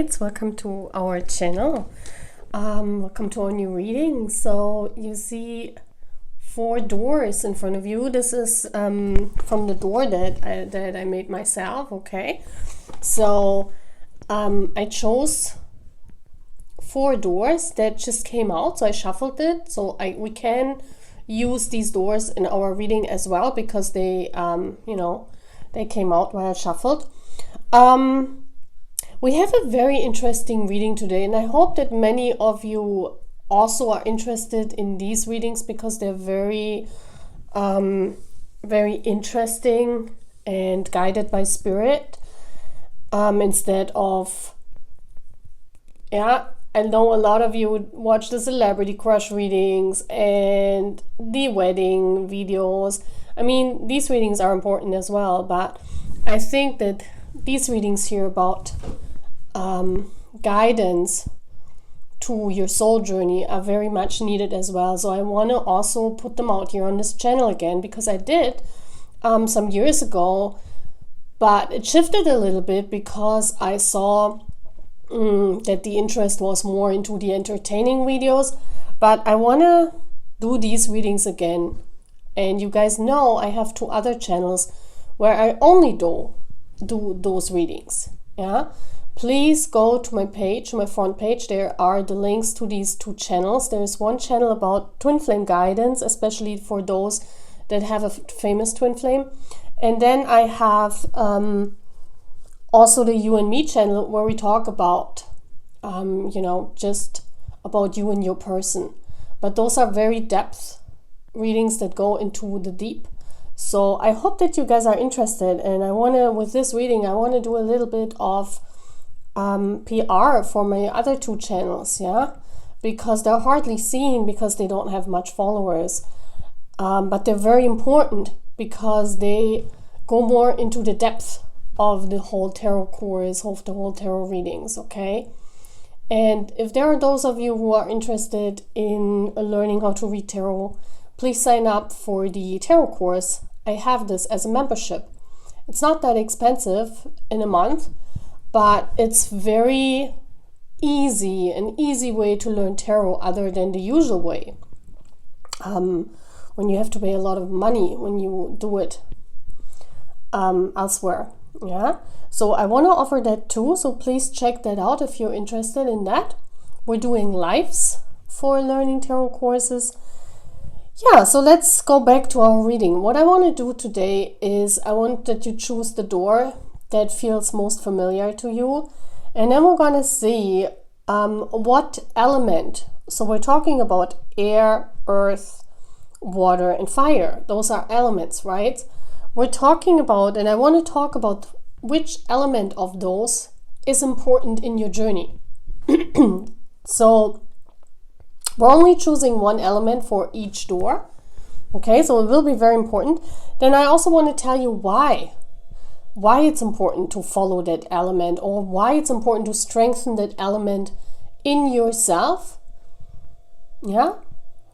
guys, welcome to our channel. Welcome to our new reading. So you see 4 doors in front of you. This is from the door that I made myself. Okay, so I chose 4 doors that just came out, so I shuffled it. So we can use these doors in our reading as well because they they came out while I shuffled. We have a very interesting reading today, and I hope that many of you also are interested in these readings because they're very interesting and guided by spirit, instead of, I know a lot of you would watch the celebrity crush readings and the wedding videos. I mean, these readings are important as well, but I think that these readings here about guidance to your soul journey are very much needed as well. So I want to also put them out here on this channel again because I did some years ago, but it shifted a little bit because I saw that the interest was more into the entertaining videos. But I want to do these readings again, and you guys know I have 2 other channels where I only do those readings. Please go to my page, my front page. There are the links to these 2 channels. There's one channel about twin flame guidance, especially for those that have a famous twin flame. And then I have also the You and Me channel where we talk about, just about you and your person. But those are very depth readings that go into the deep. So I hope that you guys are interested. And with this reading, I want to do a little bit of PR for my other 2 channels, because they're hardly seen because they don't have much followers, but they're very important because they go more into the depth of the whole tarot course, of the whole tarot readings. Okay, and if there are those of you who are interested in learning how to read tarot, please sign up for the tarot course. I have this as a membership. It's not that expensive in a month, but it's very easy, an easy way to learn tarot other than the usual way. When you have to pay a lot of money when you do it elsewhere. So I want to offer that too. So please check that out if you're interested in that. We're doing lives for learning tarot courses. So let's go back to our reading. What I want to do today is I want that you choose the door that feels most familiar to you, and then we're going to see what element. So we're talking about air, earth, water, and fire. Those are elements, right? We're talking about, and I want to talk about which element of those is important in your journey. So we're only choosing one element for each door. Okay, so it will be very important. Then I also want to tell you why it's important to follow that element, or why it's important to strengthen that element in yourself,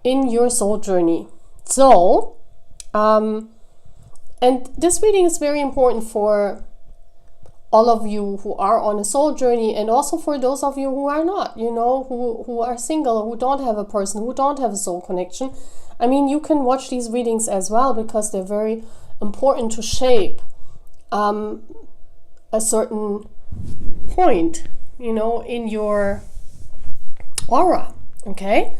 in your soul journey. So, and this reading is very important for all of you who are on a soul journey, and also for those of you who are not, who are single, who don't have a person, who don't have a soul connection. I mean, you can watch these readings as well because they're very important to shape a certain point, in your aura. Okay,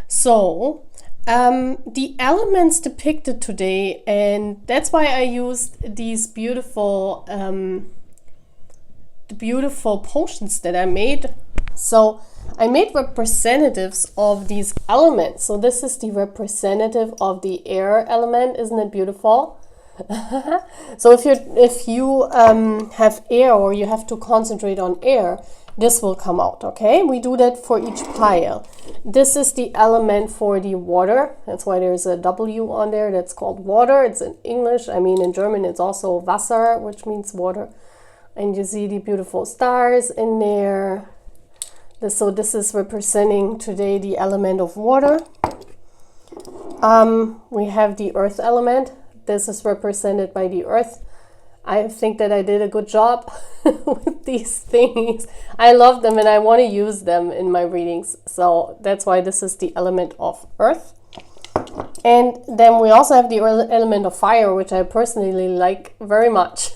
so the elements depicted today, and that's why I used these beautiful potions that I made. So I made representatives of these elements. So this is the representative of the air element. Isn't it beautiful? So if you have air, or you have to concentrate on air, this will come out. Okay, we do that for each pile. This is the element for the water. That's why there's a W on there. That's called water. It's in English. I mean, in German it's also Wasser, which means water. And you see the beautiful stars in there. So this is representing today the element of water. We have the earth element. This is represented by the earth I think that I did a good job with these things. I love them and I want to use them in my readings. So that's why this is the element of earth. And then we also have the element of fire, which I personally like very much,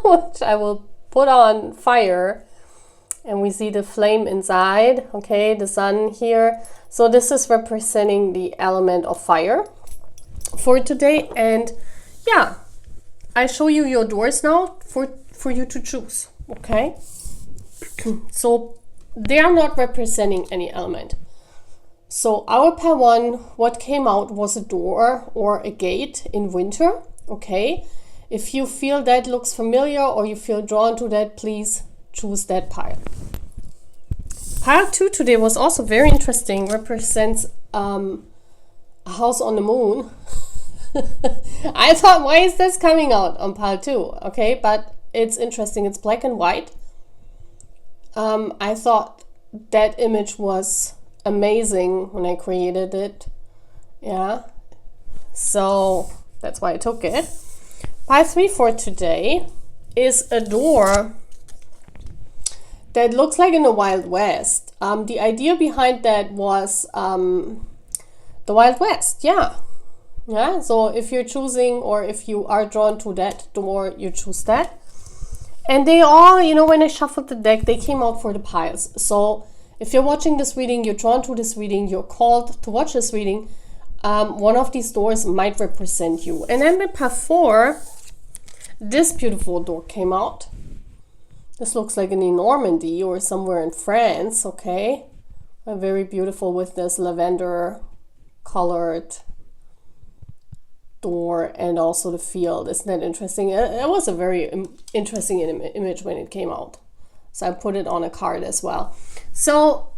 which I will put on fire. And we see the flame inside, okay, the sun here. So this is representing the element of fire for today. And yeah, I show you your doors now for you to choose, okay? So they are not representing any element. So our pile 1, what came out was a door or a gate in winter, okay? If you feel that looks familiar or you feel drawn to that, please choose that pile. Pile 2 today was also very interesting, represents a house on the moon. I thought, why is this coming out on pile 2? Okay, but it's interesting. It's black and white. I thought that image was amazing when I created it. Yeah, so that's why I took it. Pile 3 for today is a door that looks like in the Wild West. The idea behind that was the Wild West, yeah. Yeah, so if you're choosing or if you are drawn to that door, you choose that. And they all, you know, when I shuffled the deck, they came out for the piles. So if you're watching this reading, you're drawn to this reading, you're called to watch this reading, one of these doors might represent you. And then with pile 4, this beautiful door came out. This looks like in Normandy or somewhere in France, okay? Very beautiful with this lavender colored door and also the field. Isn't that interesting? It was a very interesting image when it came out. So I put it on a card as well. So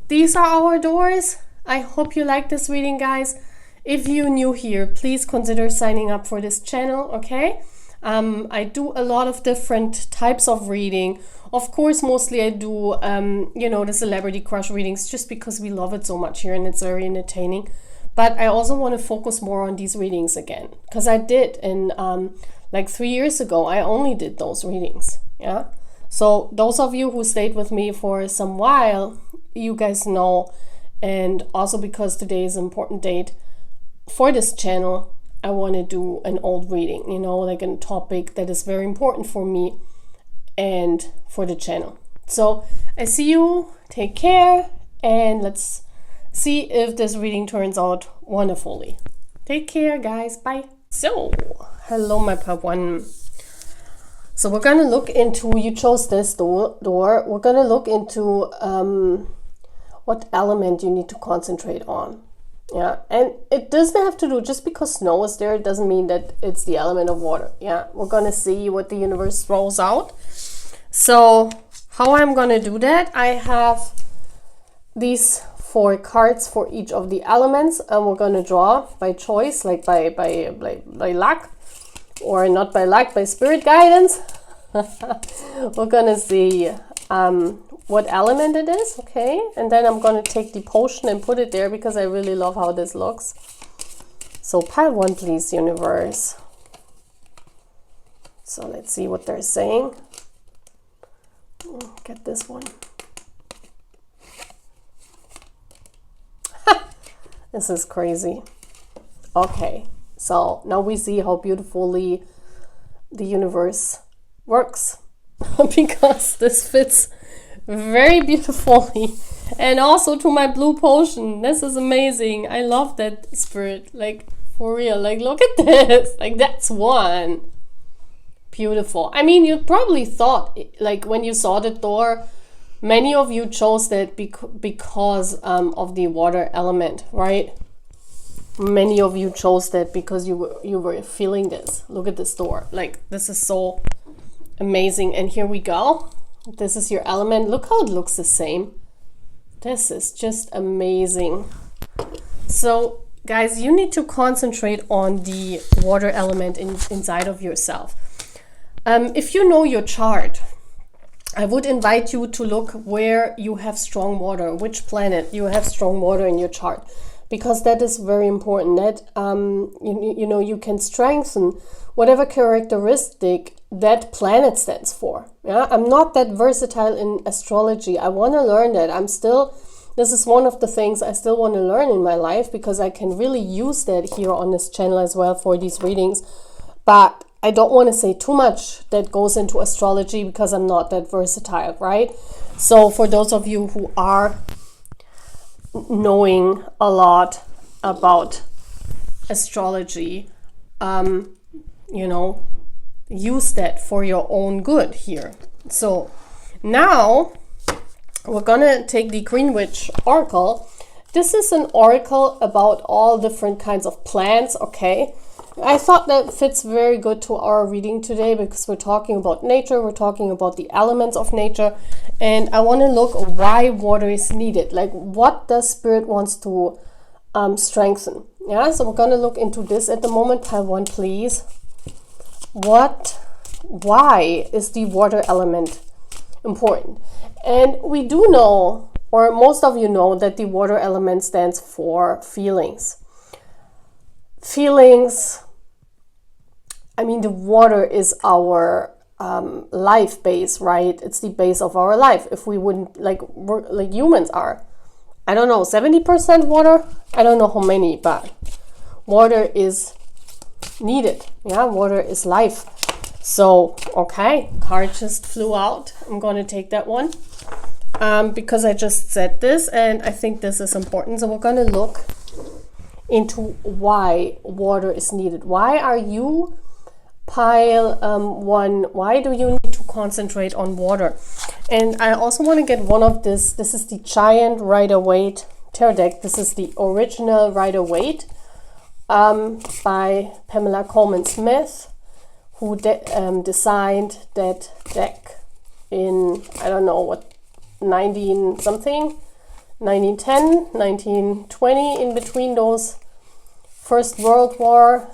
these are our doors. I hope you like this reading, guys. If you're new here, please consider signing up for this channel, okay? I do a lot of different types of reading. Of course, mostly I do, you know, the celebrity crush readings just because we love it so much here and it's very entertaining. But I also want to focus more on these readings again because I did in like 3 years ago, I only did those readings. Yeah. So those of you who stayed with me for some while, you guys know. And also because today is an important date for this channel, I want to do an old reading, you know, like a topic that is very important for me and for the channel. So I see you, take care, and let's see if this reading turns out wonderfully. Take care, guys. Bye. So, hello, my pile 1. So we're going to look into, you chose this door. We're going to look into what element you need to concentrate on. Yeah, and it doesn't have to do, just because snow is there, it doesn't mean that it's the element of water. Yeah, we're going to see what the universe throws out. So how I'm going to do that, I have these 4 cards for each of the elements, and we're going to draw by choice, like by luck, or not by luck, by spirit guidance. We're going to see what element it is, okay? And then I'm going to take the potion and put it there because I really love how this looks. So pile 1, please, universe. So let's see what they're saying. Get this one. This is crazy. Okay, so now we see how beautifully the universe works because this fits very beautifully, and also to my blue potion. This is amazing. I love that spirit, like for real. Like look at this, like that's one. Beautiful. I mean, you probably thought, like when you saw the door, many of you chose that because of the water element, right? Many of you chose that because you were feeling this. Look at this door. Like this is so amazing. And here we go. This is your element. Look how it looks the same. This is just amazing. So guys, you need to concentrate on the water element inside of yourself. If you know your chart, I would invite you to look where you have strong water, which planet you have strong water in your chart. because that is very important. That you know, you can strengthen whatever characteristic that planet stands for. Yeah, I'm not that versatile in astrology. I want to learn that. This is one of the things I still want to learn in my life, because I can really use that here on this channel as well for these readings. But I don't want to say too much that goes into astrology, because I'm not that versatile, right? So for those of you who are knowing a lot about astrology, you know, use that for your own good here. So now we're gonna take the Greenwich Oracle. This is an oracle about all different kinds of plants, okay? I thought that fits very good to our reading today, because we're talking about nature, we're talking about the elements of nature, and I want to look why water is needed. Like, what does Spirit wants to strengthen? Yeah, so we're going to look into this at the moment. Pile 1, please. Why is the water element important? And we do know, or most of you know, that the water element stands for feelings. Feelings, I mean, the water is our life base, right? It's the base of our life. If we wouldn't, like humans are, I don't know, 70% water? I don't know how many, but water is needed. Yeah, water is life. So, okay, card just flew out. I'm going to take that one because I just said this, and I think this is important. So we're going to look into why water is needed. Why are you, pile 1, why do you need to concentrate on water? And I also want to get one of this. This is the Giant Rider-Waite Tarot deck. This is the original Rider-Waite by Pamela Coleman Smith, who designed that deck in, I don't know what, 19 something, 1910, 1920, in between those First World War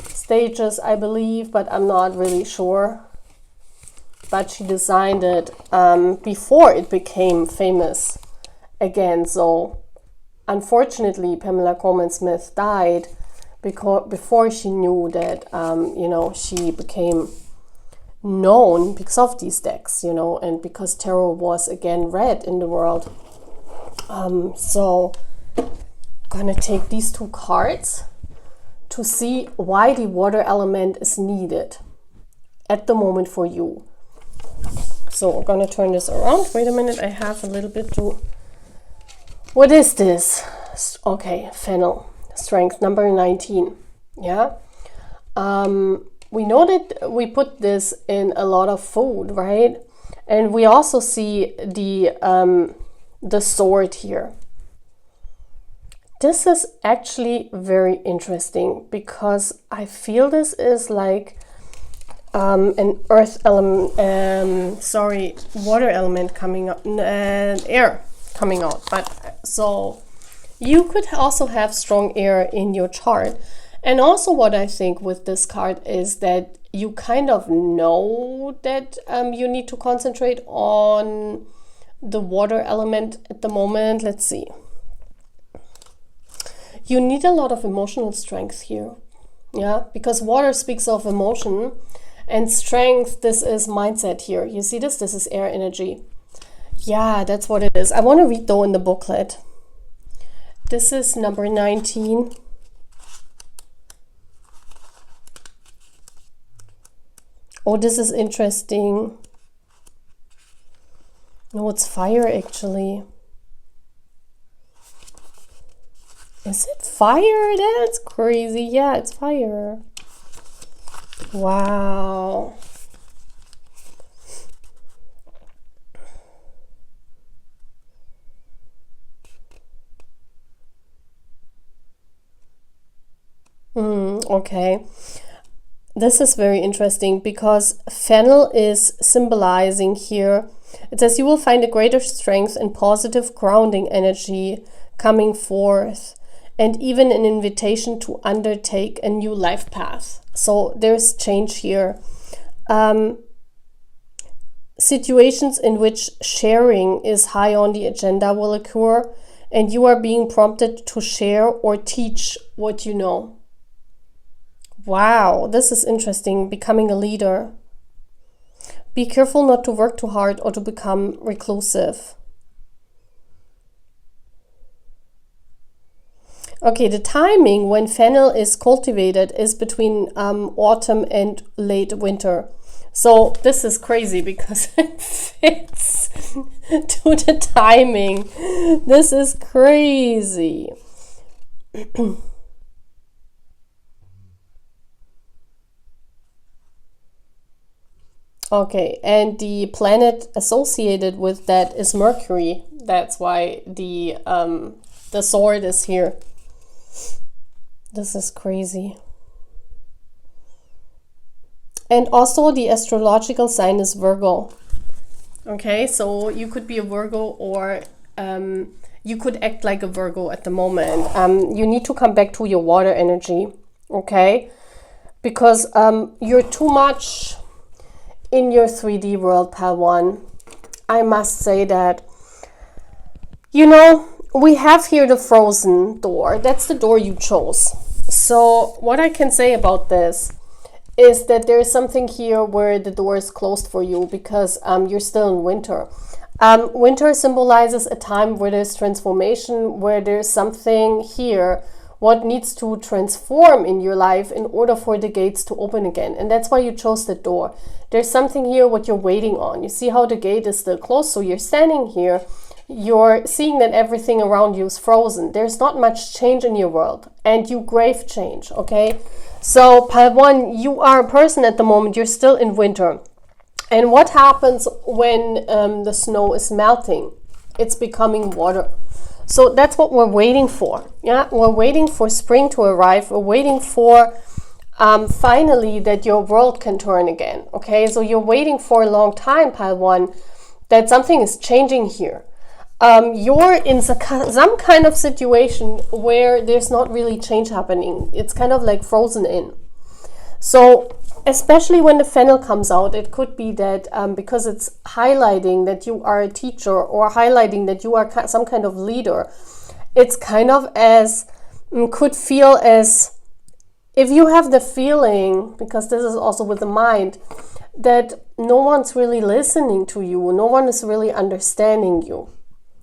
stages, I believe, but I'm not really sure. But she designed it before it became famous again. So unfortunately, Pamela Coleman Smith died before she knew that, you know, she became known because of these decks, you know, and because tarot was again read in the world. So I'm gonna take these 2 cards to see why the water element is needed at the moment for you. So we're gonna turn this around. Wait a minute, I have a little bit to... What is this? Okay, fennel, strength, number 19. Yeah. We know that we put this in a lot of food, right? And we also see the sword here. This is actually very interesting, because I feel this is like an earth element, water element coming up, air coming out. But so you could also have strong air in your chart. And also what I think with this card is that you kind of know that you need to concentrate on the water element at the moment. Let's see. You need a lot of emotional strength here. Yeah, because water speaks of emotion, and strength, this is mindset here. You see this? This is air energy. Yeah, that's what it is. I want to read though in the booklet. This is number 19. Oh, this is interesting. No, it's fire actually. Is it fire? That's crazy. Yeah, it's fire. Wow. Okay. This is very interesting, because fennel is symbolizing here. It says you will find a greater strength and positive grounding energy coming forth, and even an invitation to undertake a new life path. So there's change here. Situations in which sharing is high on the agenda will occur, and you are being prompted to share or teach what you know. Wow, this is interesting. Becoming a leader. Be careful not to work too hard or to become reclusive. Okay, the timing when fennel is cultivated is between autumn and late winter. So this is crazy because it fits to the timing. This is crazy. Okay, and the planet associated with that is Mercury. That's why the sword is here. This is crazy. And also the astrological sign is Virgo. Okay, so you could be a Virgo, or you could act like a Virgo at the moment. You need to come back to your water energy, okay? Because you're too much in your 3D world, pal one. I must say that. You know, we have here the frozen door. That's the door you chose. So what I can say about this is that there is something here where the door is closed for you because you're still in winter. Winter symbolizes a time where there's transformation, where there's something here what needs to transform in your life in order for the gates to open again. And that's why you chose the door. There's something here what you're waiting on. You see how the gate is still closed, so you're standing here. You're seeing that everything around you is frozen. There's not much change in your world, and you crave change, okay? So, pile one, you are a person at the moment, you're still in winter. And what happens when the snow is melting? It's becoming water. So that's what we're waiting for. Yeah, we're waiting for spring to arrive. We're waiting for finally that your world can turn again. Okay, so you're waiting for a long time, pile one, that something is changing here. You're in some kind of situation where there's not really change happening. It's kind of like frozen in. So especially when the fennel comes out, it could be that because it's highlighting that you are a teacher or highlighting that you are some kind of leader, it's kind of as, could feel as, if you have the feeling, because this is also with the mind, that no one's really listening to you, no one is really understanding you.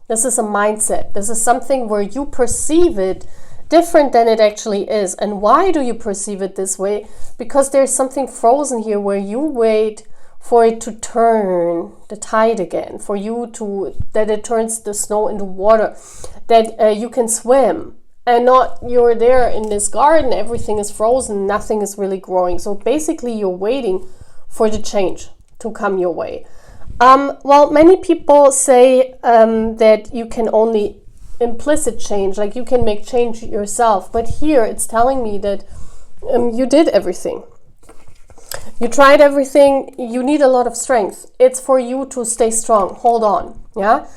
This is a mindset. This is something where you perceive it different than it actually is. And why do you perceive it this way? Because there's something frozen here where you wait for it to turn the tide again, for you to, that it turns the snow into water, that you can swim, and not you're there in this garden, everything is frozen, nothing is really growing. So basically you're waiting for the change to come your way. Well, many people say that you can only implicit change, like you can make change yourself, but here it's telling me that you did everything. You tried everything. You need a lot of strength. It's for you to stay strong. Hold on. Yeah.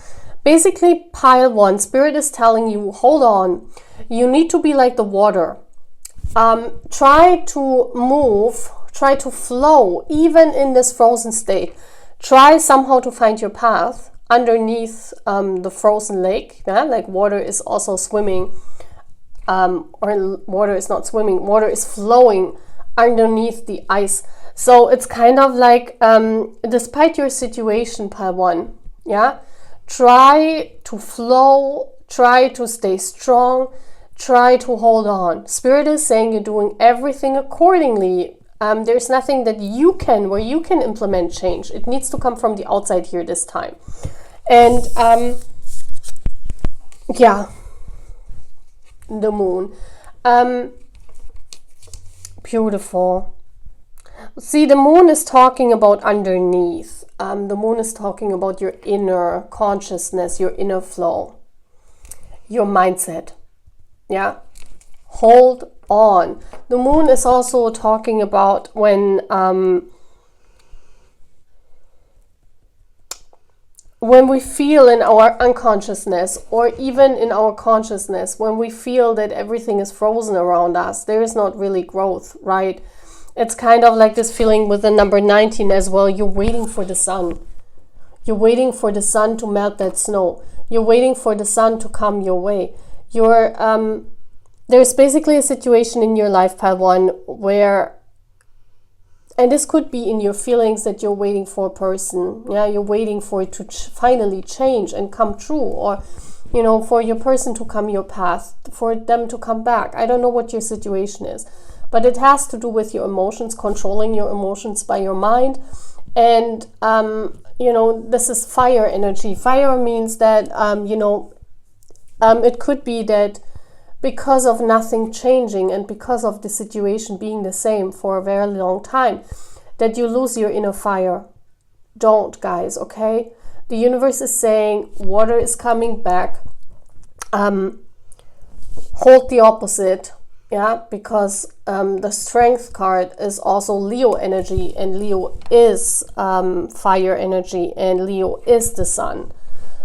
Basically, pile one, spirit is telling you, hold on. You need to be like the water. Try to move, try to flow, even in this frozen state. Try somehow to find your path underneath the frozen lake. Yeah? Like water is also swimming, or water is not swimming, water is flowing underneath the ice. So it's kind of like, despite your situation, pile one, yeah, try to flow, try to stay strong, try to hold on. Spirit is saying you're doing everything accordingly. There's nothing that you can, where you can implement change. It needs to come from the outside here this time. And yeah, the moon. Beautiful. See, the moon is talking about underneath. The moon is talking about your inner consciousness, your inner flow, your mindset. Yeah. Hold on. The moon is also talking about when we feel in our unconsciousness, or even in our consciousness, when we feel that everything is frozen around us, there is not really growth, right? It's kind of like this feeling with the number 19 as well. You're waiting for the sun. You're waiting for the sun to melt that snow. You're waiting for the sun to come your way. There's basically a situation in your life, pile 1, where, and this could be in your feelings, that you're waiting for a person. Yeah, you're waiting for it to finally change and come true, or for your person to come your path, for them to come back. I don't know what your situation is, but it has to do with your emotions, controlling your emotions by your mind. And this is fire energy. Fire means that it could be that because of nothing changing and because of the situation being the same for a very long time, that you lose your inner fire. Don't, guys, okay? The universe is saying water is coming back. Hold the opposite, yeah, because the strength card is also Leo energy, and Leo is fire energy, and Leo is the sun.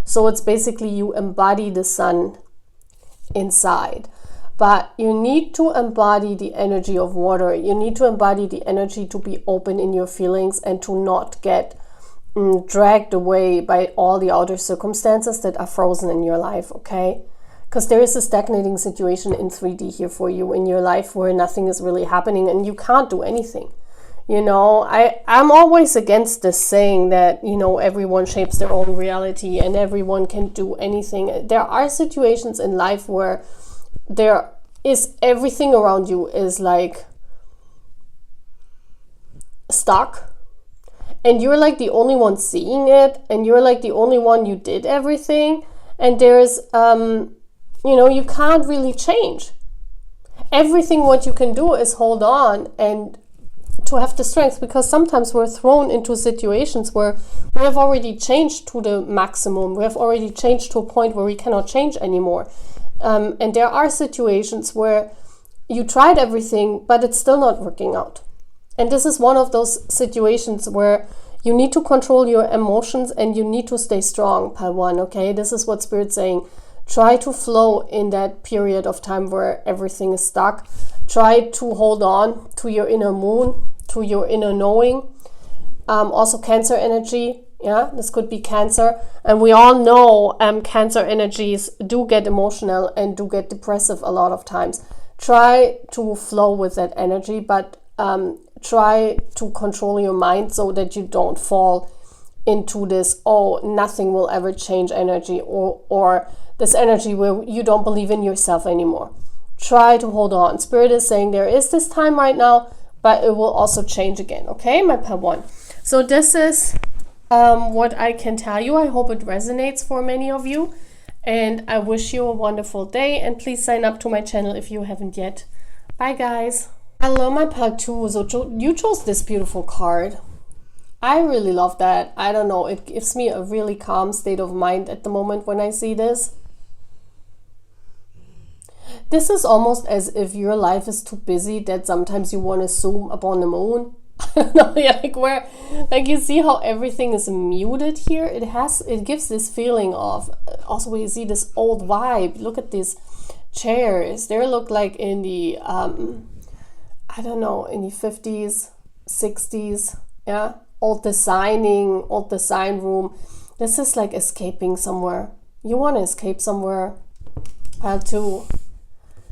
So it's basically you embody the sun inside. But you need to embody the energy of water. You need to embody the energy to be open in your feelings and to not get dragged away by all the outer circumstances that are frozen in your life, okay? Because there is a stagnating situation in 3D here for you in your life where nothing is really happening and you can't do anything. I'm always against this saying that, everyone shapes their own reality and everyone can do anything. There are situations in life where there is everything around you is like stuck, and you're like the only one seeing it, and you're like the only one, you did everything, and there's you can't really change everything. What you can do is hold on and to have the strength, because sometimes we're thrown into situations where we have already changed to the maximum. We have already changed to a point where we cannot change anymore. And there are situations where you tried everything, but it's still not working out. And this is one of those situations where you need to control your emotions and you need to stay strong, pile 1, okay? This is what Spirit's saying. Try to flow in that period of time where everything is stuck. Try to hold on to your inner moon, to your inner knowing. Also Cancer energy. Yeah, this could be Cancer. And we all know Cancer energies do get emotional and do get depressive a lot of times. Try to flow with that energy, but try to control your mind so that you don't fall into this, nothing will ever change energy, or this energy where you don't believe in yourself anymore. Try to hold on. Spirit is saying there is this time right now, but it will also change again. Okay, my pile 1. So this is what I can tell you. I hope it resonates for many of you, and I wish you a wonderful day, and please sign up to my channel if you haven't yet. Bye, guys. Hello, my pile 2. So you chose this beautiful card. I really love that. I don't know, it gives me a really calm state of mind at the moment when I see this. This is almost as if your life is too busy that sometimes you want to zoom upon the moon. I don't know, like you see how everything is muted here. It gives this feeling of, also you see this old vibe. Look at these chairs. They look like in the I don't know, in the 50s, 60s, yeah, old design room. This is like escaping somewhere. You want to escape somewhere. Pile 2.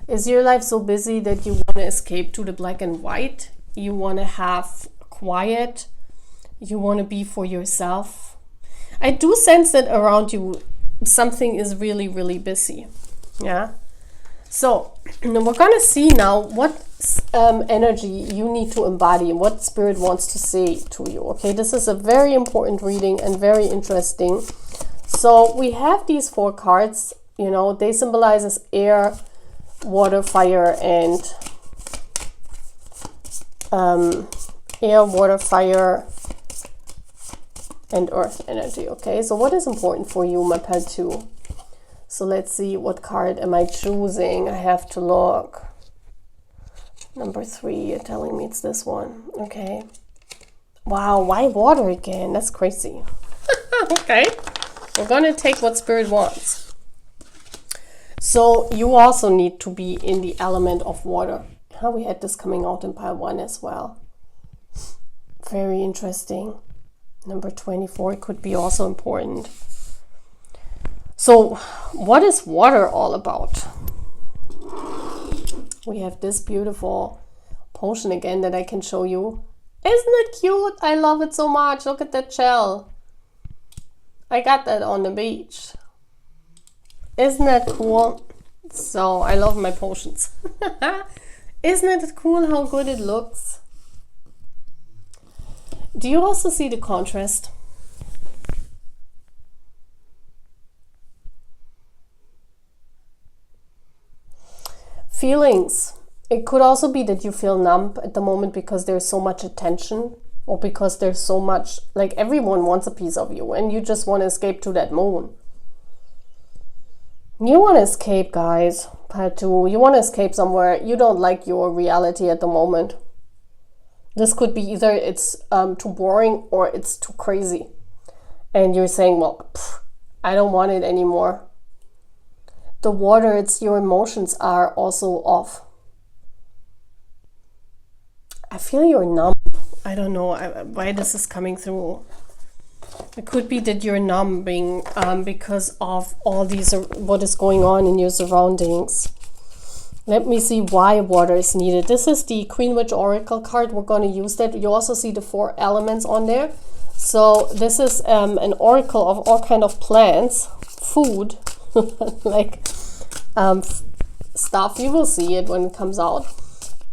Is your life so busy that you want to escape to the black and white? You want to have quiet? You want to be for yourself? I do sense that around you something is really, really busy. Yeah. So we're going to see now what energy you need to embody and what Spirit wants to say to you. Okay, this is a very important reading and very interesting. So we have these 4 cards. They symbolize as air, water, fire, and air, water, fire, and earth energy. Okay, so what is important for you, my pile 2? So let's see, what card am I choosing? I have to look. Number 3, you're telling me it's this one. Okay. Wow, why water again? That's crazy. Okay, we're gonna take what Spirit wants. So you also need to be in the element of water. We had this coming out in pile 1 as well. Very interesting. Number 24 could be also important. So what is water all about? We have this beautiful potion again that I can show you. Isn't it cute? I love it so much. Look at that shell. I got that on the beach. Isn't that cool? So I love my potions. Isn't it cool how good it looks? Do you also see the contrast? Feelings. It could also be that you feel numb at the moment because there's so much attention, or because there's so much, like everyone wants a piece of you and you just want to escape to that moon. You want to escape, guys. Part 2. You want to escape somewhere. You don't like your reality at the moment. This could be either it's too boring or it's too crazy. And you're saying, well, I don't want it anymore. The water, it's your emotions are also off. I feel you're numb. I don't know why this is coming through. It could be that you're numbing because of all these, what is going on in your surroundings. Let me see why water is needed. This is the Queen Witch Oracle card. We're going to use that. You also see the 4 elements on there. So this is an oracle of all kind of plants, food, like stuff. You will see it when it comes out.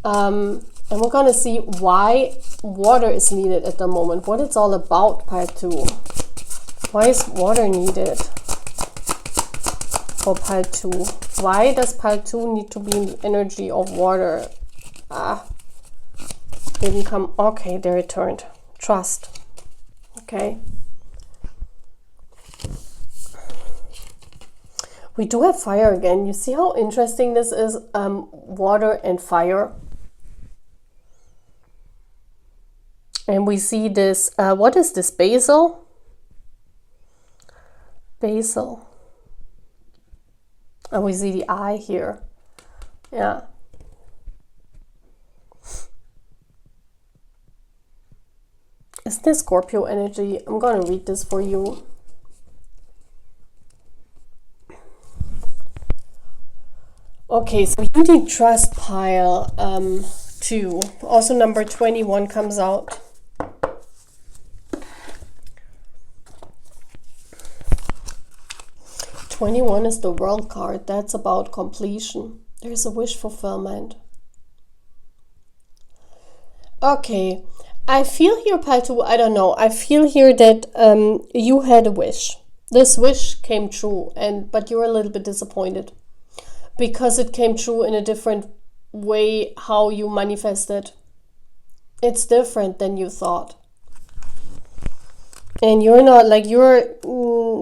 And we're going to see why water is needed at the moment. What it's all about, part 2. Why is water needed for part 2? Why does part 2 need to be in the energy of water? Didn't come. Okay, there it turned. Trust. Okay. We do have fire again. You see how interesting this is? Water and fire. And we see this, what is this, basil? Basil. And we see the eye here. Yeah. Is this Scorpio energy? I'm going to read this for you. Okay, so you need trust pile 2. Also number 21 comes out. 21 is the World card. That's about completion. There's a wish fulfillment. Okay, I feel here, Paitu, I don't know. I feel here that you had a wish. This wish came true, but you're a little bit disappointed because it came true in a different way how you manifested. It's different than you thought. And you're not like, you're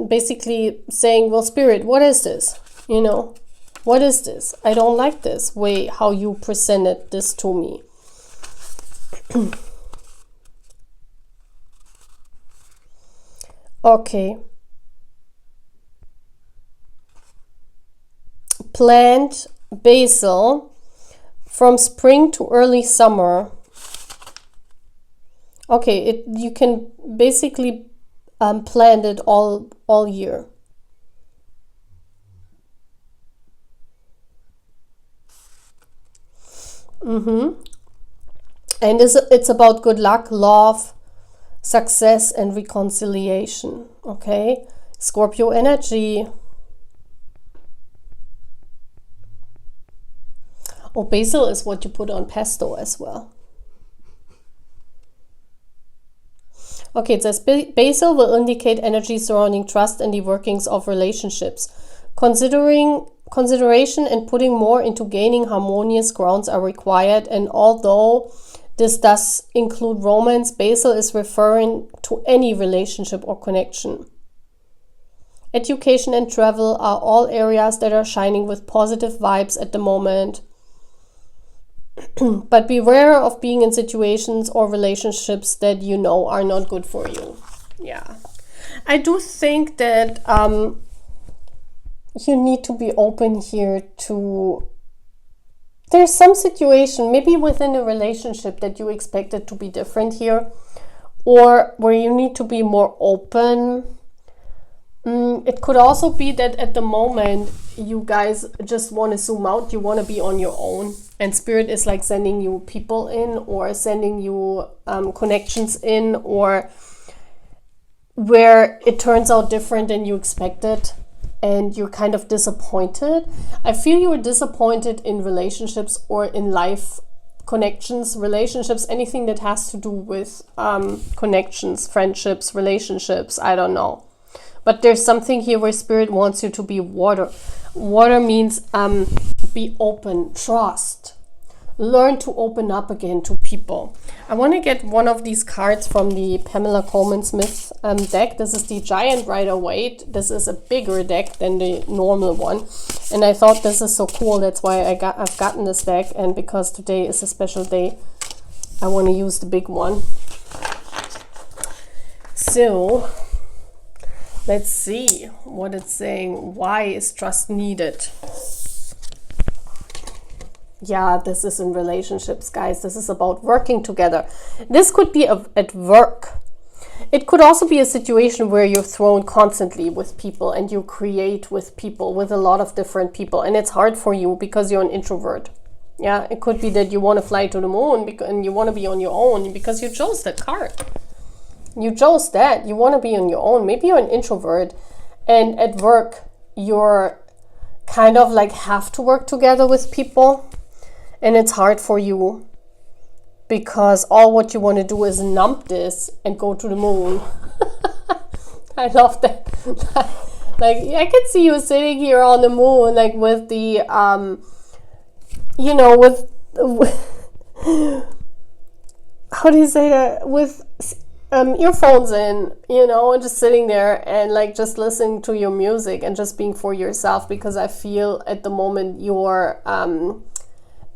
basically saying, well, Spirit, what is this? You know, what is this? I don't like this way how you presented this to me. Okay. Plant basil from spring to early summer. Okay, you can basically plant it all year. And it's about good luck, love, success, and reconciliation. Okay, Scorpio energy. Oh, basil is what you put on pesto as well. Okay, it says basil will indicate energy surrounding trust and the workings of relationships. Consideration and putting more into gaining harmonious grounds are required, and although this does include romance, basil is referring to any relationship or connection. Education and travel are all areas that are shining with positive vibes at the moment. But beware of being in situations or relationships that you know are not good for you. Yeah. I do think that you need to be open here to... There's some situation, maybe within a relationship, that you expect it to be different here. Or where you need to be more open It could also be that at the moment you guys just want to zoom out, you want to be on your own, and Spirit is like sending you people in, or sending you connections in, or where it turns out different than you expected and you're kind of disappointed. I feel you're disappointed in relationships or in life connections, relationships, anything that has to do with connections, friendships, relationships, I don't know. But there's something here where Spirit wants you to be water. Water means be open, trust. Learn to open up again to people. I want to get one of these cards from the Pamela Coleman-Smith deck. This is the Giant Rider-Waite. This is a bigger deck than the normal one. And I thought this is so cool. That's why I've gotten this deck. And because today is a special day, I want to use the big one. So let's see what it's saying. Why is trust needed? Yeah, this is in relationships, guys. This is about working together. This could be at work. It could also be a situation where you're thrown constantly with people and you create with people, with a lot of different people. And it's hard for you because you're an introvert. Yeah, it could be that you want to fly to the moon and you want to be on your own because you chose that card. You chose that. You want to be on your own. Maybe you're an introvert and at work you're kind of like have to work together with people. And it's hard for you because all what you want to do is numb this and go to the moon. I love that. Like, I can see you sitting here on the moon, like with the, with how do you say that? With earphones in, and just sitting there and like just listening to your music and just being for yourself, because I feel at the moment you're,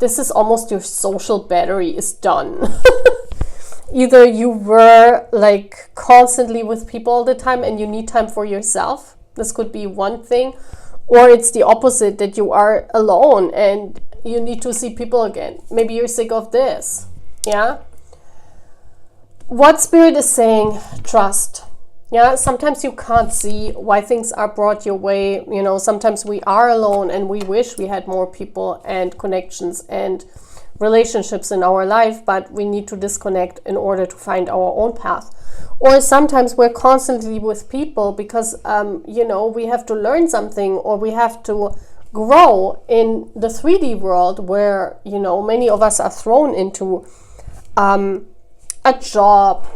this is almost your social battery is done. Either you were like constantly with people all the time and you need time for yourself. This could be one thing. Or it's the opposite, that you are alone and you need to see people again. Maybe you're sick of this. Yeah. What Spirit is saying, trust. Yeah, sometimes you can't see why things are brought your way. Sometimes we are alone and we wish we had more people and connections and relationships in our life, but we need to disconnect in order to find our own path. Or sometimes we're constantly with people because, we have to learn something, or we have to grow in the 3D world where, many of us are thrown into a job,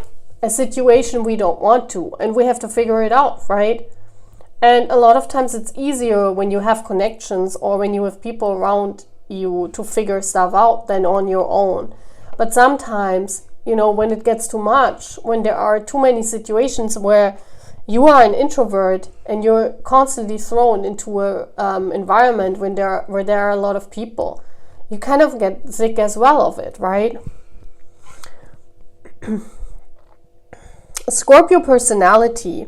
a situation we don't want to, and we have to figure it out, right? And a lot of times it's easier when you have connections or when you have people around you to figure stuff out than on your own. But sometimes, when it gets too much, when there are too many situations where you are an introvert and you're constantly thrown into a environment where there are a lot of people, you kind of get sick as well of it, right? Scorpio personality.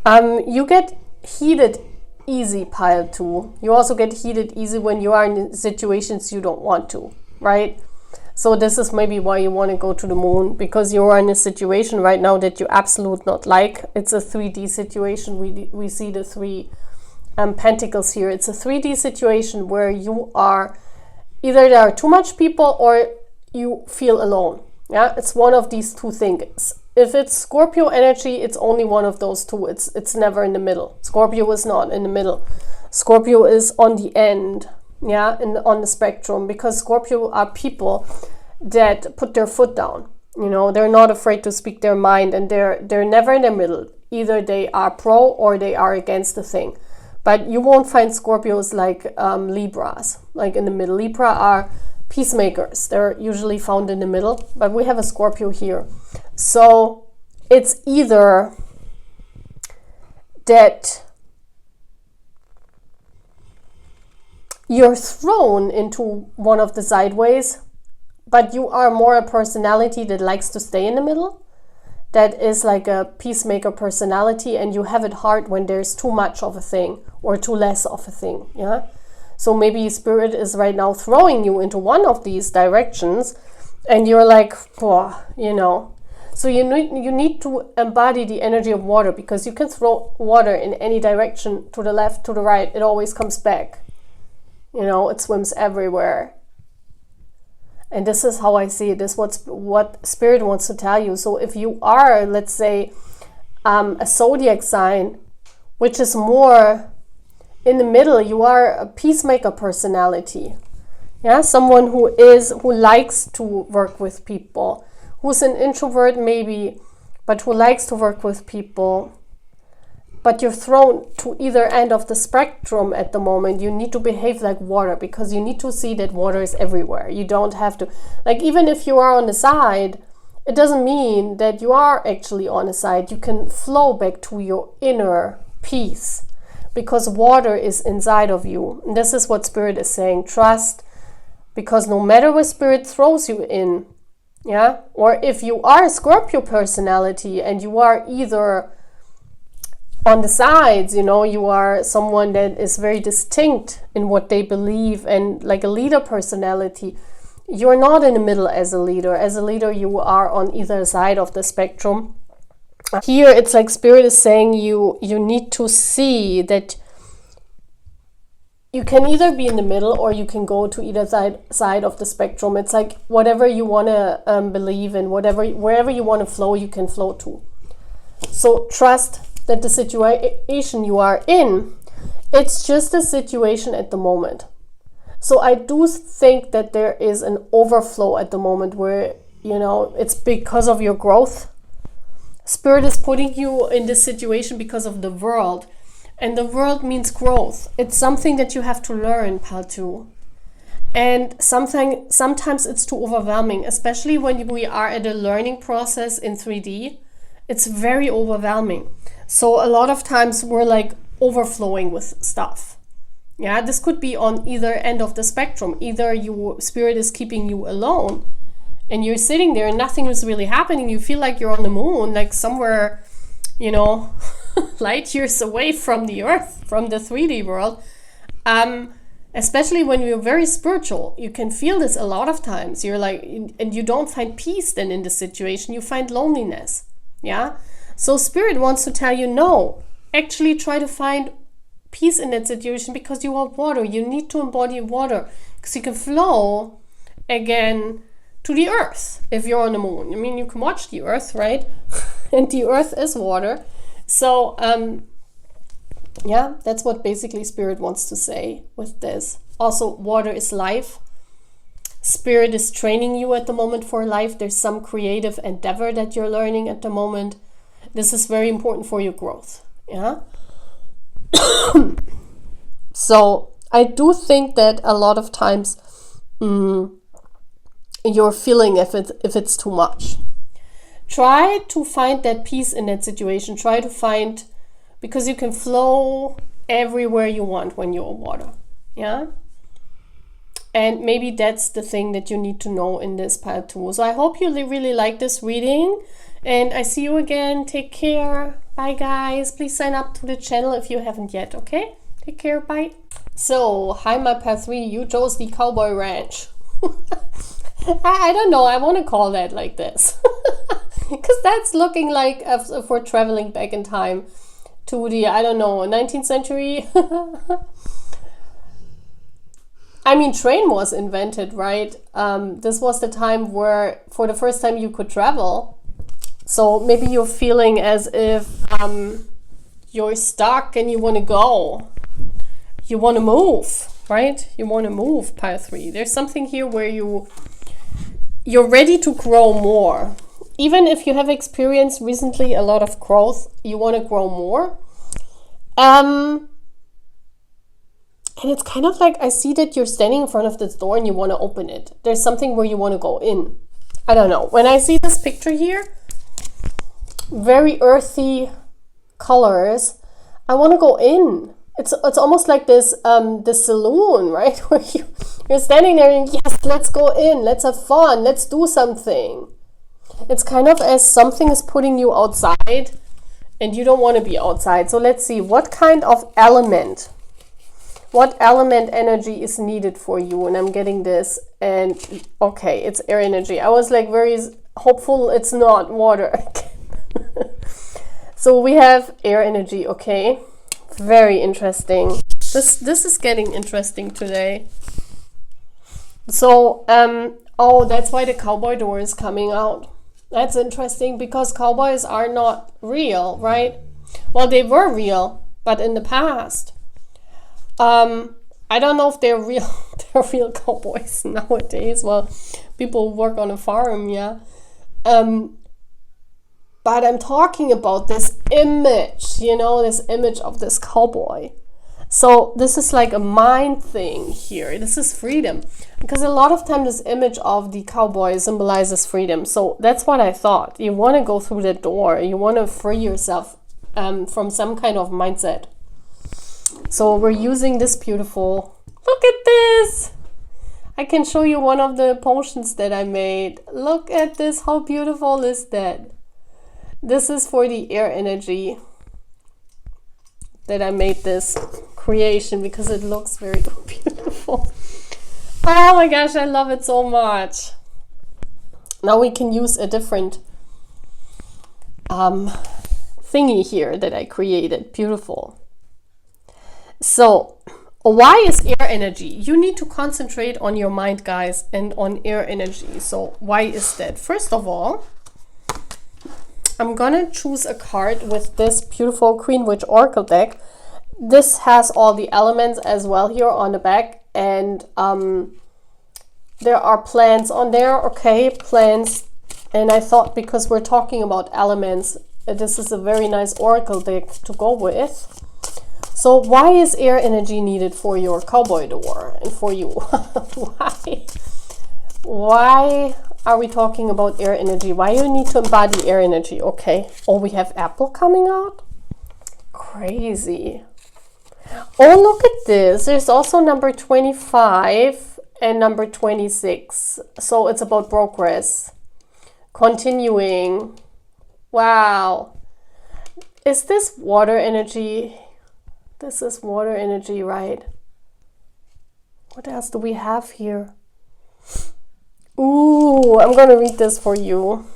You get heated easy, pile 2. You also get heated easy when you are in situations you don't want to, right? So this is maybe why you want to go to the moon, because you are in a situation right now that you absolutely not like. It's a 3D situation. We see the 3 pentacles here. It's a 3D situation where you are either there are too much people or you feel alone. Yeah, it's one of these two things. If it's Scorpio energy, it's only one of those two. It's never in the middle. Scorpio is not in the middle. Scorpio is on the end, yeah, on the spectrum, because Scorpio are people that put their foot down. They're not afraid to speak their mind, and they're never in the middle. Either they are pro or they are against the thing. But you won't find Scorpios like Libras, like in the middle. Libra are peacemakers. They're usually found in the middle, but we have a Scorpio here. So it's either that you're thrown into one of the sideways, but you are more a personality that likes to stay in the middle, that is like a peacemaker personality, and you have it hard when there's too much of a thing or too less of a thing. Yeah. So maybe Spirit is right now throwing you into one of these directions and you're like, So So you need to embody the energy of water, because you can throw water in any direction, to the left, to the right, it always comes back. You know, it swims everywhere. And this is how I see it. This is what Spirit wants to tell you. So if you are, let's say, a zodiac sign, which is more in the middle, you are a peacemaker personality. Yeah, someone who likes to work with people, who's an introvert maybe, but who likes to work with people. But you're thrown to either end of the spectrum at the moment. You need to behave like water, because you need to see that water is everywhere. You don't have to, like, even if you are on the side, it doesn't mean that you are actually on the side. You can flow back to your inner peace, because water is inside of you. And this is what Spirit is saying. Trust, because no matter where Spirit throws you in, yeah, or if you are a Scorpio personality and you are either on the sides, you know, you are someone that is very distinct in what they believe and like a leader personality, you're not in the middle as a leader. As a leader, you are on either side of the spectrum. Here, it's like Spirit is saying you need to see that you can either be in the middle or you can go to either side of the spectrum. It's like whatever you want to believe in, wherever you want to flow, you can flow to. So trust that the situation you are in, it's just a situation at the moment. So I do think that there is an overflow at the moment where, you know, it's because of your growth. Spirit is putting you in this situation because of the world. And the world means growth. It's something that you have to learn, Pal 2. And sometimes it's too overwhelming, especially when we are at a learning process in 3D. It's very overwhelming. So a lot of times we're like overflowing with stuff. Yeah, this could be on either end of the spectrum. Either your Spirit is keeping you alone and you're sitting there and nothing is really happening. You feel like you're on the moon, like somewhere, you know, light years away from the earth, from the 3D world. Especially when you're very spiritual, you can feel this a lot of times. You're like, and you don't find peace then in the situation, you find loneliness. Yeah. So Spirit wants to tell you, no, actually try to find peace in that situation, because you are water. You need to embody water, because you can flow again to the earth if you're on the moon. I mean, you can watch the earth, right? And the earth is water. So, yeah, that's what basically Spirit wants to say with this. Also, water is life. Spirit is training you at the moment for life. There's some creative endeavor that you're learning at the moment. This is very important for your growth. Yeah. So I do think that a lot of times you're feeling if it's too much. Try to find that peace in that situation. Try to find, because you can flow everywhere you want when you're water. Yeah. And maybe that's the thing that you need to know in this part too. So I hope you really like this reading. And I see you again. Take care. Bye, guys. Please sign up to the channel if you haven't yet, okay? Take care. Bye. So, hi, my Path 3. You chose the Cowboy Ranch. I don't know. I want to call that like this. Because that's looking like for traveling back in time to the, I don't know, 19th century. I mean, train was invented, right? This was the time where, for the first time, you could travel. So maybe you're feeling as if you're stuck and you want to go. You want to move, right? You want to move, Pile 3. There's something here where you're ready to grow more. Even if you have experienced recently a lot of growth, you want to grow more. And it's kind of like, I see that you're standing in front of this door and you want to open it. There's something where you want to go in. I don't know. When I see this picture here, very earthy colors, I want to go in. It's almost like this the saloon, right? Where you're standing there and yes, let's go in, let's have fun, let's do something. It's kind of as something is putting you outside and you don't want to be outside. So let's see, what kind of element, what element energy is needed for you? And I'm getting this, and okay, it's air energy. I was like very Hopeful it's not water. So we have air energy, okay? Very interesting. This is getting interesting today. So, oh, that's why the cowboy door is coming out. That's interesting because cowboys are not real, right? Well, they were real, but in the past. I don't know if they're real. They're real cowboys nowadays. Well, people work on a farm, yeah. But I'm talking about this image, this image of this cowboy. So this is like a mind thing here. This is freedom. Because a lot of time this image of the cowboy symbolizes freedom. So that's what I thought. You want to go through the door. You want to free yourself from some kind of mindset. So we're using this beautiful, look at this. I can show you one of the potions that I made. Look at this. How beautiful is that? This is for the air energy that I made this creation because it looks very beautiful. Oh my gosh, I love it so much. Now we can use a different thingy here that I created. Beautiful. So, why is air energy? You need to concentrate on your mind, guys, and on air energy. So, why is that? First of all, I'm gonna choose a card with this beautiful Queen Witch Oracle deck. This has all the elements as well here on the back, and there are plants on there, okay, plants. And I thought because we're talking about elements, this is a very nice oracle deck to go with. So why is air energy needed for your cowboy door and for you? Why are we talking about air energy? Why you need to embody air energy? Okay. Oh, we have apple coming out? Crazy. Oh, look at this. There's also number 25 and number 26. So it's about progress. Continuing. Wow. Is this water energy? This is water energy, right? What else do we have here? Ooh, I'm gonna read this for you.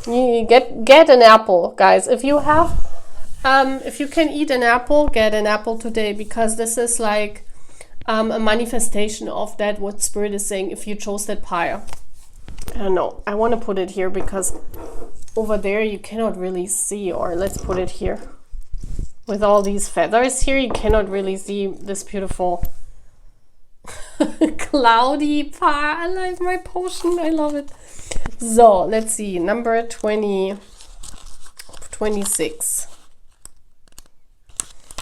You get an apple, guys. If you have, if you can eat an apple, get an apple today, because this is like a manifestation of that, what Spirit is saying, if you chose that pie. I don't know. I want to put it here because over there you cannot really see, or let's put it here. With all these feathers here, you cannot really see this beautiful cloudy pie. I like my potion. I love it. So, let's see. Number 26.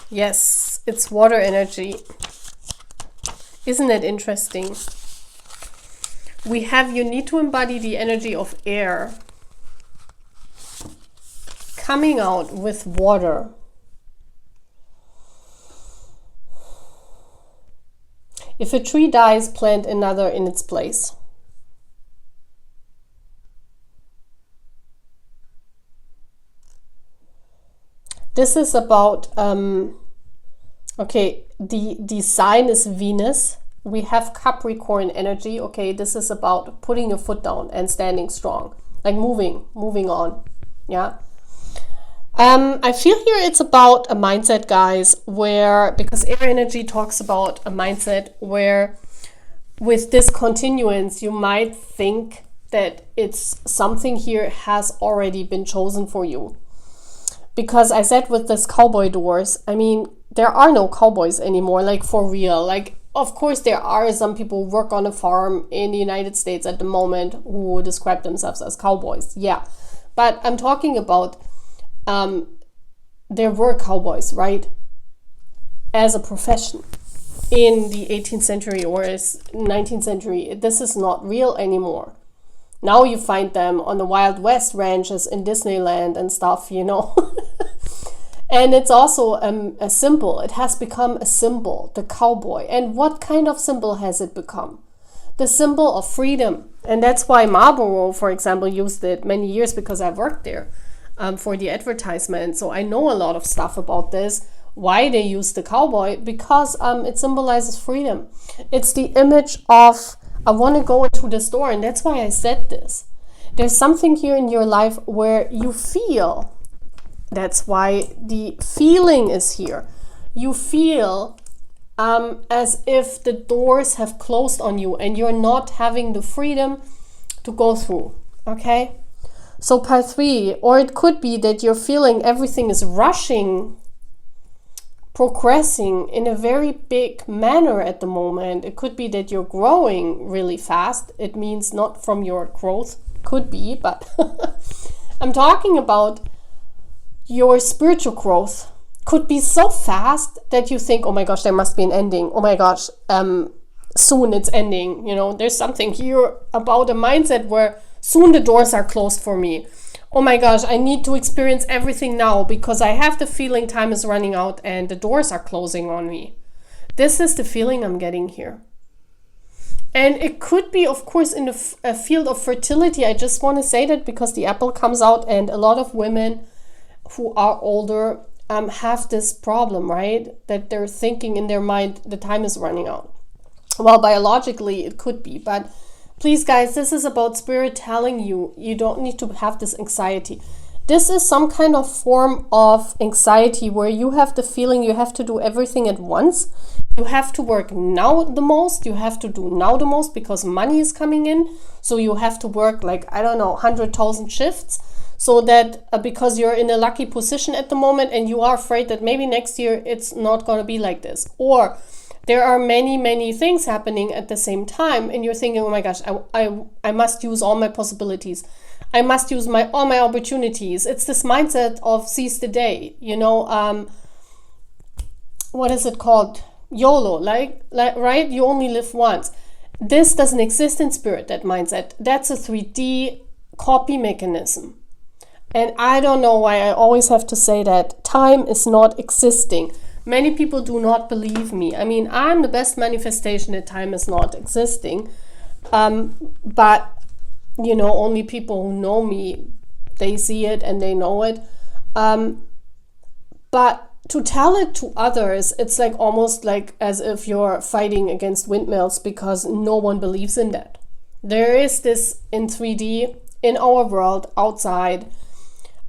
Yes, it's water energy. Isn't it interesting? We have, you need to embody the energy of air coming out with water. If a tree dies, plant another in its place. This is about, okay, the sign is Venus. We have Capricorn energy. Okay, this is about putting your foot down and standing strong, like moving on. Yeah. I feel here it's about a mindset, guys, where, because air energy talks about a mindset where with this continuance, you might think that it's something here has already been chosen for you. Because I said with this cowboy doors, I mean, there are no cowboys anymore, like for real. Like, of course, there are some people who work on a farm in the United States at the moment who describe themselves as cowboys. Yeah. But I'm talking about there were cowboys, right, as a profession in the 18th century or 19th century. This is not real anymore. Now you find them on the Wild West ranches in Disneyland and stuff, you know. And it's also a symbol. It has become a symbol, the cowboy. And what kind of symbol has it become? The symbol of freedom. And that's why Marlboro, for example, used it many years, because I worked there. For the advertisement, so I know a lot of stuff about this. Why they use the cowboy? Because it symbolizes freedom. It's the image of, I want to go into the store, and that's why I said this. There's something here in your life where you feel, that's why the feeling is here. You feel as if the doors have closed on you and you're not having the freedom to go through, okay? So part 3, or it could be that you're feeling everything is rushing, progressing in a very big manner at the moment. It could be that you're growing really fast. It means not from your growth, could be, but I'm talking about your spiritual growth. Could be so fast that you think, oh my gosh, there must be an ending. Oh my gosh, soon it's ending. You know, there's something here about a mindset where soon the doors are closed for me. Oh my gosh, I need to experience everything now because I have the feeling time is running out and the doors are closing on me. This is the feeling I'm getting here. And it could be, of course, in a field of fertility. I just want to say that because the apple comes out and a lot of women who are older have this problem, right? That they're thinking in their mind the time is running out. Well, biologically it could be, but please guys, this is about spirit telling you, you don't need to have this anxiety. This is some kind of form of anxiety where you have the feeling you have to do everything at once. You have to work now the most. You have to do now the most because money is coming in. So you have to work like, I don't know, 100,000 shifts. So that because you're in a lucky position at the moment and you are afraid that maybe next year it's not going to be like this. Or there are many things happening at the same time and you're thinking, oh my gosh, I must use all my possibilities. I must use all my opportunities. It's this mindset of seize the day, you know, what is it called? YOLO, like right? You only live once. This doesn't exist in spirit, that mindset. That's a 3D copy mechanism. And I don't know why I always have to say that time is not existing. Many people do not believe me. I mean, I'm the best manifestation that time is not existing. But, you know, only people who know me, they see it and they know it. But to tell it to others, it's like almost like as if you're fighting against windmills because no one believes in that. There is this in 3D, in our world, outside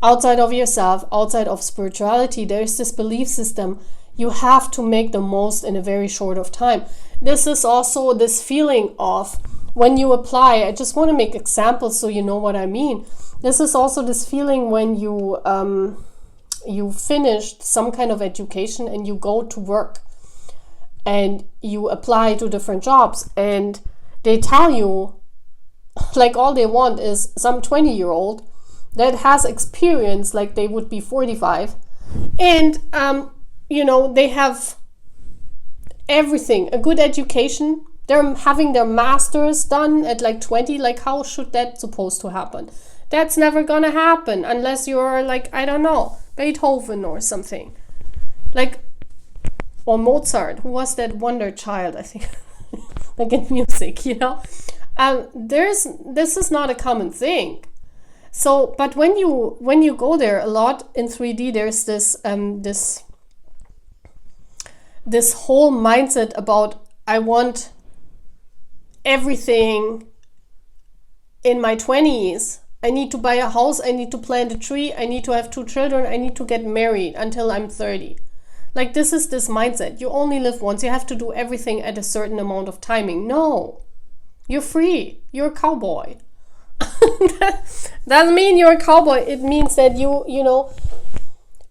of yourself, outside of spirituality, there is this belief system. You have to make the most in a very short of time. This is also this feeling of when you apply, I just want to make examples so you know what I mean. This is also this feeling when you finished some kind of education and you go to work and you apply to different jobs and they tell you, like all they want is some 20-year-old that has experience like they would be 45 and you know, they have everything, a good education. They're having their masters done at like 20. Like, how should that supposed to happen? That's never gonna happen unless you're like, I don't know, Beethoven or something. Like, or Mozart, who was that wonder child, I think, like in music, you know? This is not a common thing. So, but when you go there a lot in 3D, there's this whole mindset about I want everything in my 20s. I need to buy a house, I need to plant a tree, I need to have 2 children, I need to get married until I'm 30. Like this is this mindset. You only live once, you have to do everything at a certain amount of timing. No, you're free, you're a cowboy. Doesn't mean you're a cowboy. It means that you know,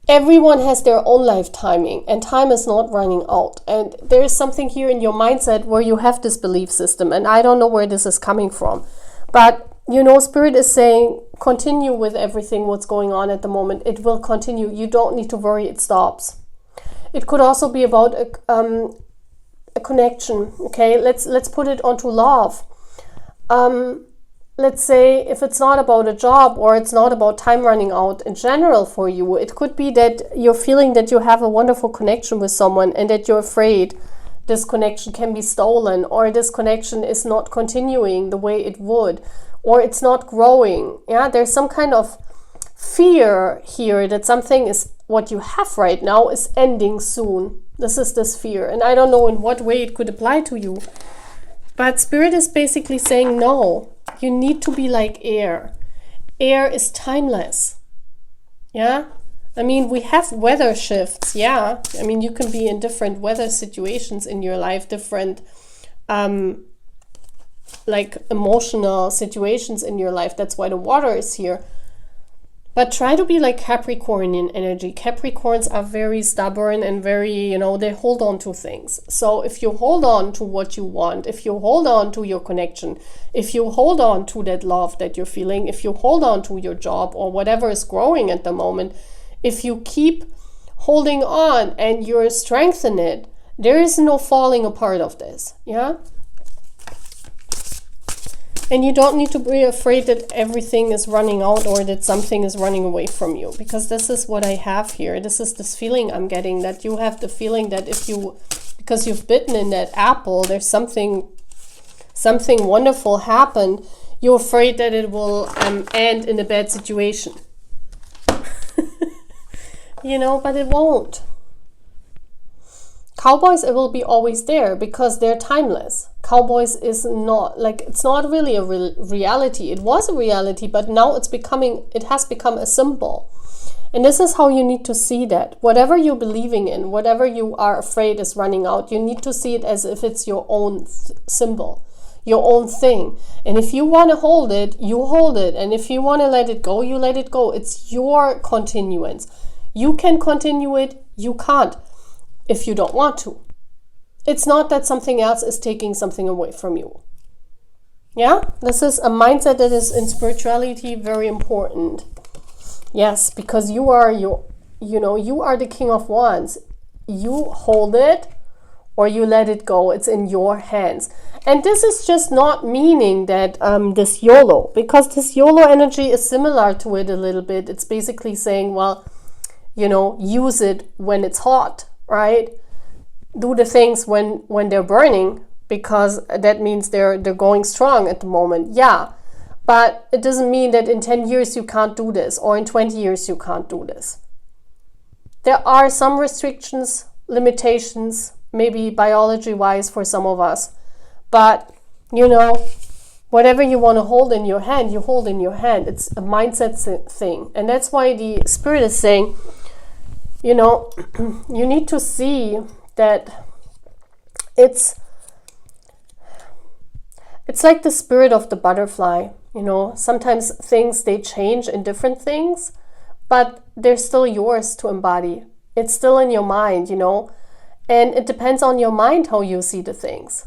everyone has their own life timing and time is not running out. And there is something here in your mindset where you have this belief system. And I don't know where this is coming from. But, you know, Spirit is saying, continue with everything what's going on at the moment. It will continue. You don't need to worry. It stops. It could also be about a connection. Okay, let's put it onto love. Let's say if it's not about a job or it's not about time running out in general for you, it could be that you're feeling that you have a wonderful connection with someone and that you're afraid this connection can be stolen or this connection is not continuing the way it would or it's not growing. Yeah, there's some kind of fear here that something is what you have right now is ending soon. This is this fear. And I don't know in what way it could apply to you. But Spirit is basically saying, no, you need to be like air. air is timeless. Yeah, I mean, we have weather shifts. Yeah, I mean, you can be in different weather situations in your life, different like emotional situations in your life. That's why the water is here. But try to be like Capricornian energy. Capricorns are very stubborn and very, you know, they hold on to things. So if you hold on to what you want, if you hold on to your connection, if you hold on to that love that you're feeling, if you hold on to your job or whatever is growing at the moment, if you keep holding on and you're strengthening it, there is no falling apart of this. Yeah. And you don't need to be afraid that everything is running out or that something is running away from you, because this is what I have here. This is this feeling I'm getting, that you have the feeling that if you, because you've bitten in that apple, there's something wonderful happened. You're afraid that it will end in a bad situation. You know, but it won't. Cowboys, it will be always there because they're timeless. Cowboys is not, like, it's not really a reality. It was a reality, but now it has become a symbol. And this is how you need to see that. Whatever you're believing in, whatever you are afraid is running out, you need to see it as if it's your own symbol, your own thing. And if you want to hold it, you hold it. And if you want to let it go, you let it go. It's your continuance. You can continue it, you can't if you don't want to. It's not that something else is taking something away from you. Yeah, this is a mindset that is in spirituality very important. Yes, because you are you are the King of Wands. You hold it or you let it go. It's in your hands. And this is just not meaning that this YOLO, because this YOLO energy is similar to it a little bit. It's basically saying, well, you know, use it when it's hot, right? Do the things when they're burning, because that means they're going strong at the moment. Yeah, but it doesn't mean that in 10 years you can't do this, or in 20 years you can't do this. There are some restrictions, limitations, maybe biology-wise for some of us, but you know, whatever you want to hold in your hand, you hold in your hand. It's a mindset thing, and that's why the Spirit is saying, you know, you need to see that it's like the spirit of the butterfly. You know, sometimes things, they change in different things, but they're still yours to embody. It's still in your mind, you know, and it depends on your mind how you see the things.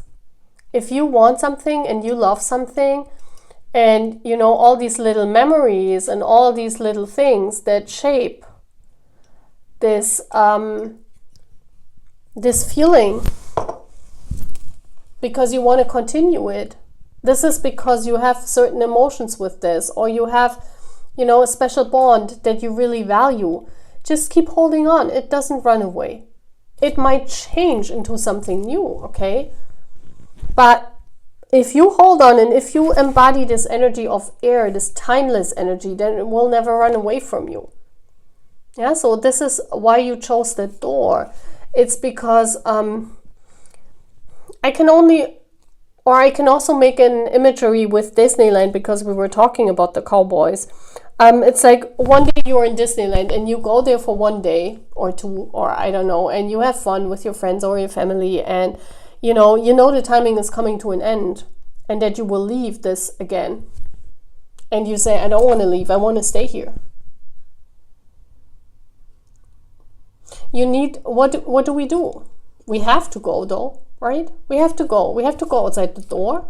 If you want something and you love something, and you know, all these little memories and all these little things that shape this this feeling, because you want to continue it. This is because you have certain emotions with this, or you have, you know, a special bond that you really value. Just keep holding on. It doesn't run away. It might change into something new, okay? But if you hold on and if you embody this energy of air, this timeless energy, then it will never run away from you. Yeah, so this is why you chose that door. It's because I can also make an imagery with Disneyland, because we were talking about the cowboys. It's like one day you're in Disneyland and you go there for one day or two, or I don't know, and you have fun with your friends or your family, and you know the timing is coming to an end, and that you will leave this again. And you say, I don't want to leave, I want to stay here. You need, what do? We have to go though, right? We have to go outside the door.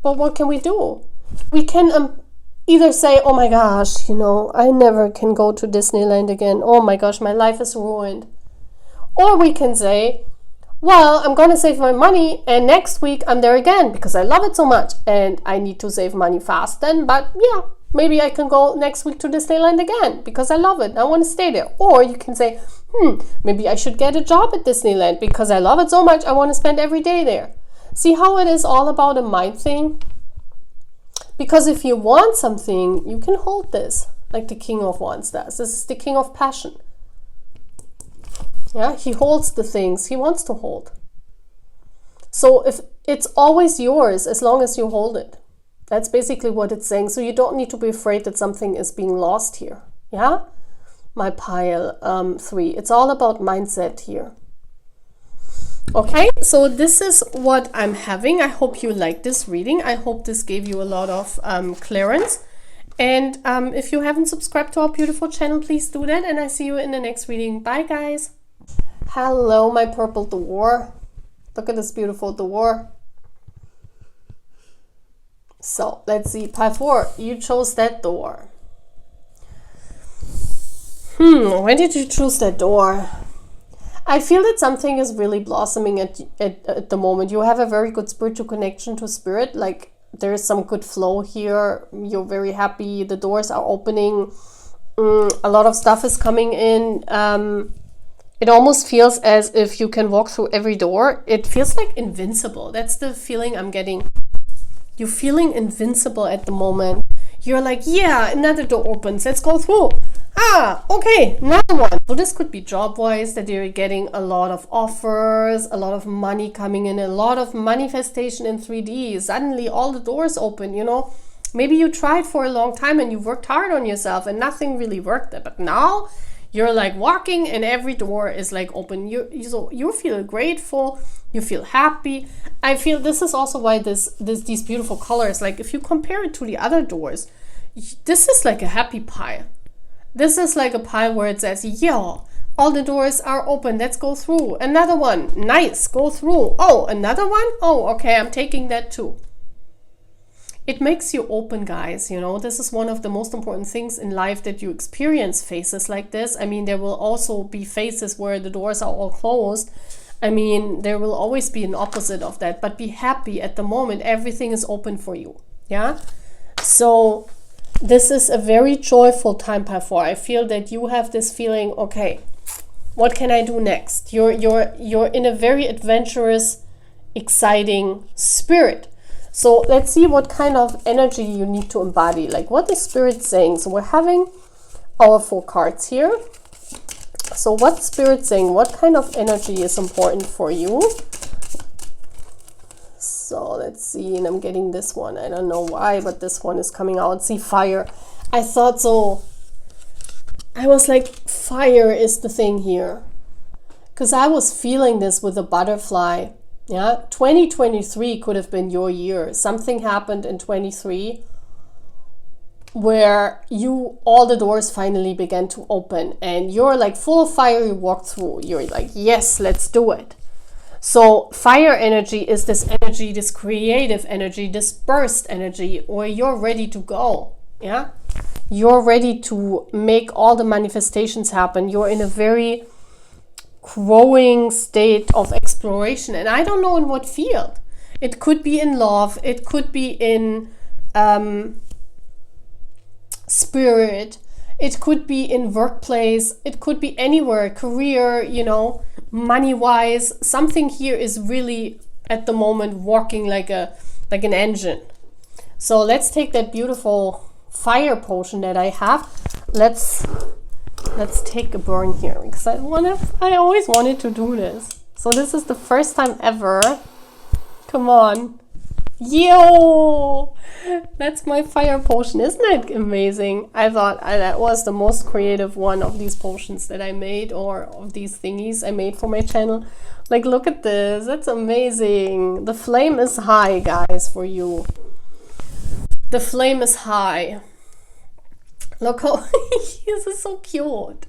But what can we do? We can either say, oh my gosh, you know, I never can go to Disneyland again. Oh my gosh, my life is ruined. Or we can say, well, I'm going to save my money and next week I'm there again because I love it so much and I need to save money fast then. But yeah, maybe I can go next week to Disneyland again because I love it. I want to stay there. Or you can say, maybe I should get a job at Disneyland because I love it so much. I want to spend every day there. See how it is all about a mind thing? Because if you want something, you can hold this, like the King of Wands does. This is the King of Passion. Yeah, he holds the things he wants to hold. So if it's always yours as long as you hold it. That's basically what it's saying. So you don't need to be afraid that something is being lost here. Yeah? My pile 3. It's all about mindset here. Okay, so this is what I'm having. I hope you like this reading. I hope this gave you a lot of clearance. And if you haven't subscribed to our beautiful channel, please do that. And I see you in the next reading. Bye, guys. Hello, my purple door. Look at this beautiful door. So let's see, pile 4, you chose that door. Why did you choose that door? I feel that something is really blossoming at the moment. You have a very good spiritual connection to spirit. Like there's some good flow here. You're very happy. The doors are opening. A lot of stuff is coming in. It almost feels as if you can walk through every door. It feels like invincible. That's the feeling I'm getting. You're feeling invincible at the moment. You're like, yeah, another door opens. Let's go through. Ah, okay, another one. So this could be job-wise, that you're getting a lot of offers, a lot of money coming in, a lot of manifestation in 3D. Suddenly all the doors open, you know. Maybe you tried for a long time and you worked hard on yourself and nothing really worked. But now you're like walking and every door is like open. So you feel grateful. You feel happy. I feel this is also why these beautiful colors, like if you compare it to the other doors, this is like a happy pile. This is like a pile where it says, yeah, all the doors are open. Let's go through. Another one. Nice. Go through. Oh, another one? Oh, okay. I'm taking that too. It makes you open, guys. You know, this is one of the most important things in life, that you experience phases like this. I mean, there will also be phases where the doors are all closed. I mean, there will always be an opposite of that, but be happy at the moment. Everything is open for you. Yeah. So this is a very joyful time, pile 4. I feel that you have this feeling, okay, what can I do next? You're in a very adventurous, exciting spirit. So let's see what kind of energy you need to embody. Like what is spirit saying? So we're having our 4 cards here. So what's spirit saying? What kind of energy is important for you? So let's see, and I'm getting this one. I don't know why, but this one is coming out. See, fire. I thought so. I was like, fire is the thing here. Because I was feeling this with a butterfly. Yeah, 2023 could have been your year. Something happened in 23 where all the doors finally began to open and you're like full of fire. You walk through. You're like, yes, let's do it. So fire energy is this energy, this creative energy, this burst energy, where you're ready to go. Yeah, you're ready to make all the manifestations happen. You're in a very growing state of exploration, and I don't know in what field. It could be in love, it could be in spirit, it could be in workplace, it could be anywhere, career, you know, money wise. Something here is really at the moment working like an engine. So let's take that beautiful fire potion that I have. Let's take a burn here, because I always wanted to do this. So this is the first time ever. Come on. Yo! That's my fire potion. Isn't that amazing? I thought that was the most creative one of these potions that I made, or of these thingies I made for my channel. Like, look at this. That's amazing. The flame is high, guys, for you. The flame is high. Look how this is so cute.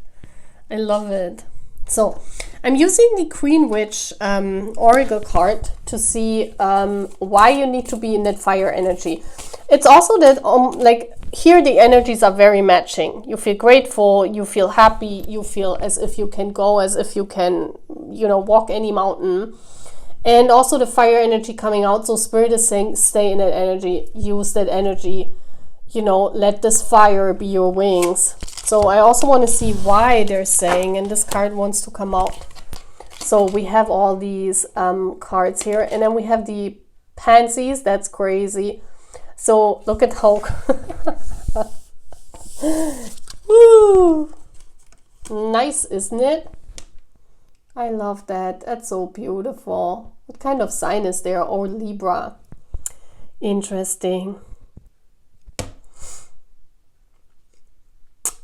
I love it. So I'm using the Queen Witch Oracle card to see why you need to be in that fire energy. It's also that like here the energies are very matching. You feel grateful, you feel happy, you feel as if you can go, as if you can, you know, walk any mountain. And also the fire energy coming out. So Spirit is saying, stay in that energy, use that energy, you know, let this fire be your wings. So I also want to see why they're saying, and this card wants to come out. So we have all these cards here, and then we have the pansies. That's crazy. So look at how woo, nice, isn't it? I love that. That's so beautiful. What kind of sign is there? Oh, Libra. Interesting.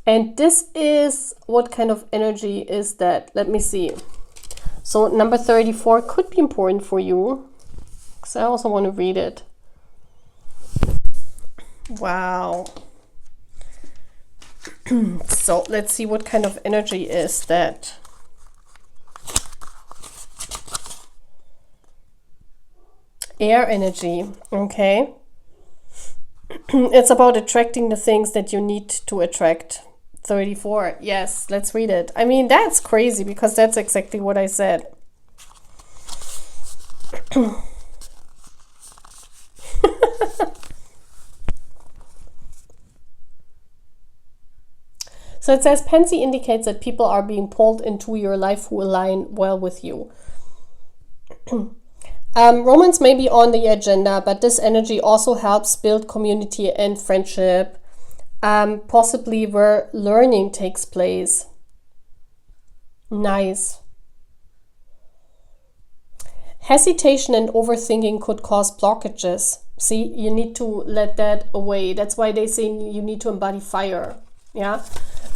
And this is, what kind of energy is that? Let me see. So number 34 could be important for you, because I also want to read it. Wow. So let's see what kind of energy is that. Air energy, okay. It's about attracting the things that you need to attract. 34, yes, let's read it. I mean, that's crazy, because that's exactly what I said. So it says, Pansy indicates that people are being pulled into your life who align well with you. Romance may be on the agenda, but this energy also helps build community and friendship, possibly where learning takes place. Nice. Hesitation and overthinking could cause blockages. See, you need to let that away. That's why they say you need to embody fire. Yeah,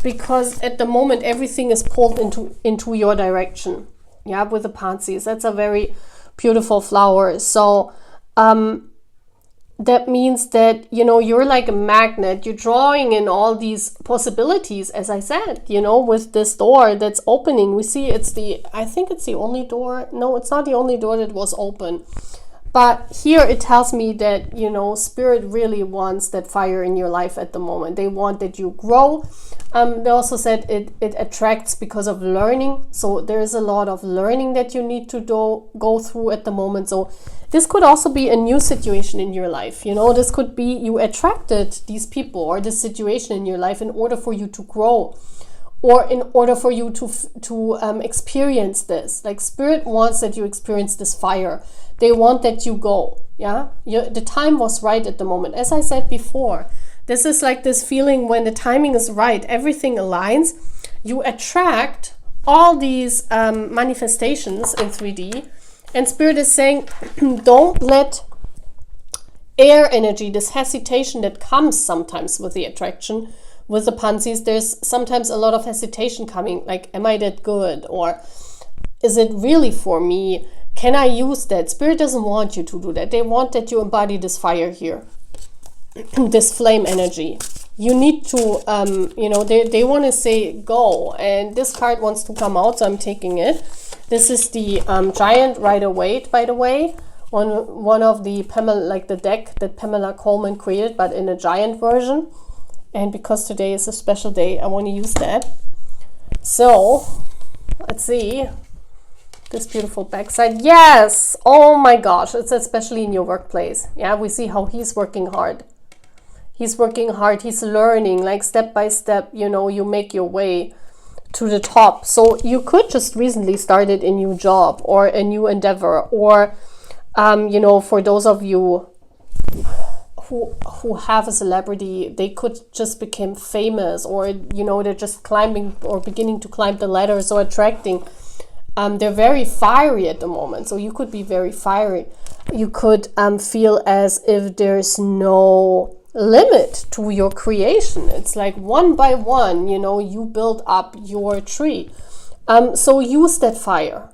because at the moment everything is pulled into your direction. Yeah, with the pansies, that's a very beautiful flower. So that means that, you know, you're like a magnet. You're drawing in all these possibilities, as I said, you know, with this door that's opening. We see I think it's the only door. No, it's not the only door that was open. But here it tells me that, you know, Spirit really wants that fire in your life at the moment. They want that you grow. They also said it attracts because of learning. So there is a lot of learning that you need to go through at the moment. So this could also be a new situation in your life. You know, this could be you attracted these people or this situation in your life in order for you to grow, or in order for you to experience this. Like Spirit wants that you experience this fire. They want that you go. Yeah, the time was right at the moment. As I said before, this is like this feeling when the timing is right, everything aligns. You attract all these manifestations in 3D, and Spirit is saying, don't let air energy, this hesitation that comes sometimes with the attraction, with the pansies, there's sometimes a lot of hesitation coming, like, am I that good? Or is it really for me? Can I use that? Spirit doesn't want you to do that. They want that you embody this fire here, this flame energy. You need to, you know, they want to say go. And this card wants to come out, so I'm taking it. This is the Giant Rider-Waite, by the way. One of the Pamela, like the deck that Pamela Coleman created, but in a giant version. And because today is a special day, I want to use that. So, let's see. This beautiful backside. Yes! Oh my gosh, it's especially in your workplace. Yeah, we see how he's working hard. He's working hard, he's learning, like step by step, you know, you make your way to the top. So you could just recently started a new job or a new endeavor, or, you know, for those of you who have a celebrity, they could just become famous, or, you know, they're just climbing or beginning to climb the ladder, so attracting. They're very fiery at the moment, so you could be very fiery. You could feel as if there's no limit to your creation. It's like one by one, you know, you build up your tree. So use that fire.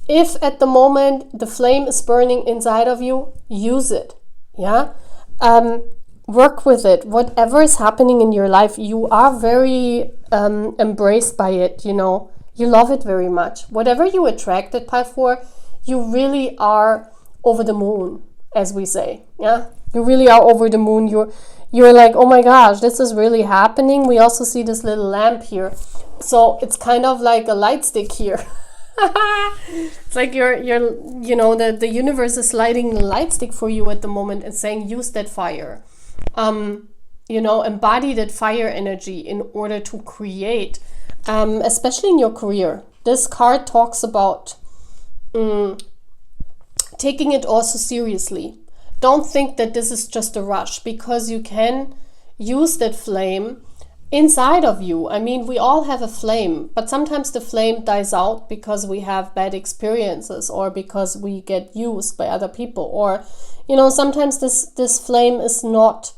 If at the moment the flame is burning inside of you, use it. Yeah. Work with it. Whatever is happening in your life, you are very embraced by it, you know. You love it very much. Whatever you attracted for, you really are over the moon, as we say. Yeah, you really are over the moon. You're like, oh my gosh, this is really happening. We also see this little lamp here, so it's kind of like a light stick here. It's like you're you know, the universe is lighting a light stick for you at the moment and saying, use that fire. You know, embody that fire energy in order to create. Especially in your career. This card talks about taking it also seriously. Don't think that this is just a rush, because you can use that flame inside of you. I mean, we all have a flame, but sometimes the flame dies out because we have bad experiences, or because we get used by other people, or, you know, sometimes this flame is not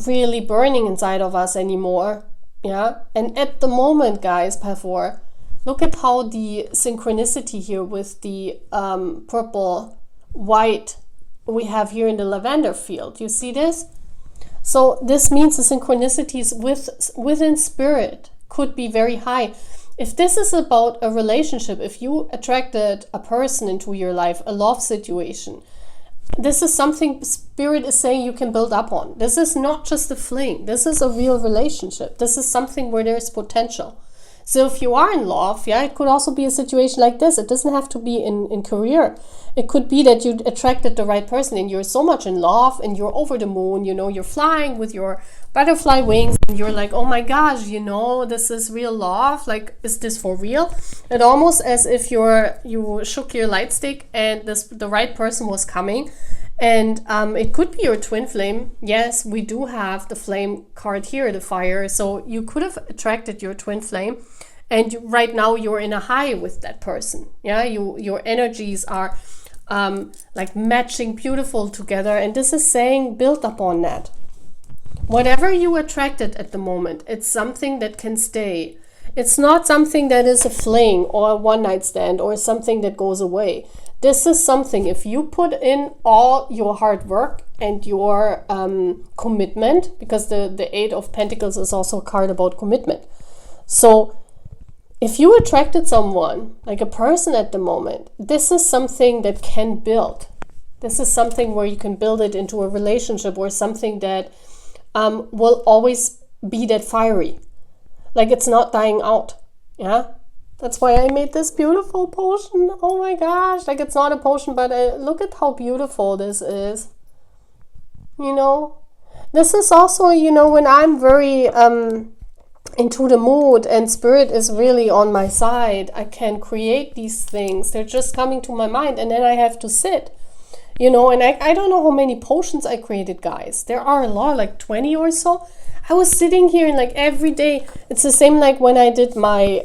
really burning inside of us anymore. Yeah, and at the moment, guys, pile 4, look at how the synchronicity here with the purple, white we have here in the lavender field. You see this? So this means the synchronicities within spirit could be very high. If this is about a relationship, if you attracted a person into your life, a love situation, this is something spirit is saying you can build up on. This is not just a fling. This is a real relationship. This is something where there's potential. So if you are in love, yeah, it could also be a situation like this. It doesn't have to be in career. It could be that you attracted the right person and you're so much in love and you're over the moon, you know, you're flying with your butterfly wings and you're like, oh my gosh, you know, this is real love. Like, is this for real? And almost as if you shook your light stick and the right person was coming. And it could be your twin flame. Yes, we do have the flame card here, the fire. So you could have attracted your twin flame. And right now you're in a high with that person. Yeah, your energies are like matching beautiful together. And this is saying build upon that. Whatever you attracted at the moment, it's something that can stay. It's not something that is a fling or a one-night stand or something that goes away. This is something, if you put in all your hard work and your commitment, because the Eight of Pentacles is also a card about commitment. So if you attracted someone, like a person at the moment, this is something that can build. This is something where you can build it into a relationship or something that will always be that fiery. Like it's not dying out. Yeah. That's why I made this beautiful potion. Oh my gosh. Like it's not a potion, but look at how beautiful this is. You know, this is also, you know, when I'm very into the mood and spirit is really on my side, I can create these things. They're just coming to my mind and then I have to sit. You know, and I don't know how many potions I created, guys. There are a lot, like 20 or so. I was sitting here and like every day. It's the same like when I did my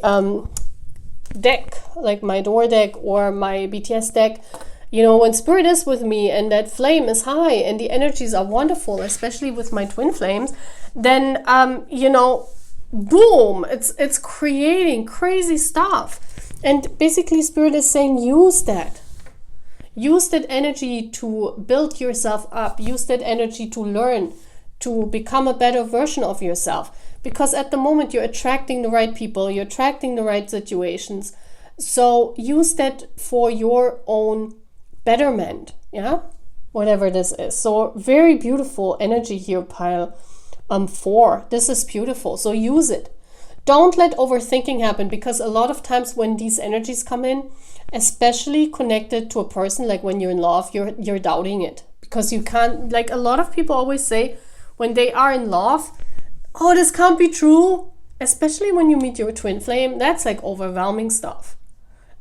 deck, like my door deck or my BTS deck. You know, when spirit is with me and that flame is high and the energies are wonderful, especially with my twin flames, then you know, boom, it's creating crazy stuff. And basically spirit is saying use that energy to build yourself up, use that energy to learn, to become a better version of yourself. Because at the moment you're attracting the right people, you're attracting the right situations. So use that for your own betterment, yeah? Whatever this is. So very beautiful energy here, pile 4. This is beautiful. So use it. Don't let overthinking happen, because a lot of times when these energies come in, especially connected to a person, like when you're in love, you're doubting it. Because you can't, like a lot of people always say when they are in love, oh, this can't be true. Especially when you meet your twin flame, that's like overwhelming stuff.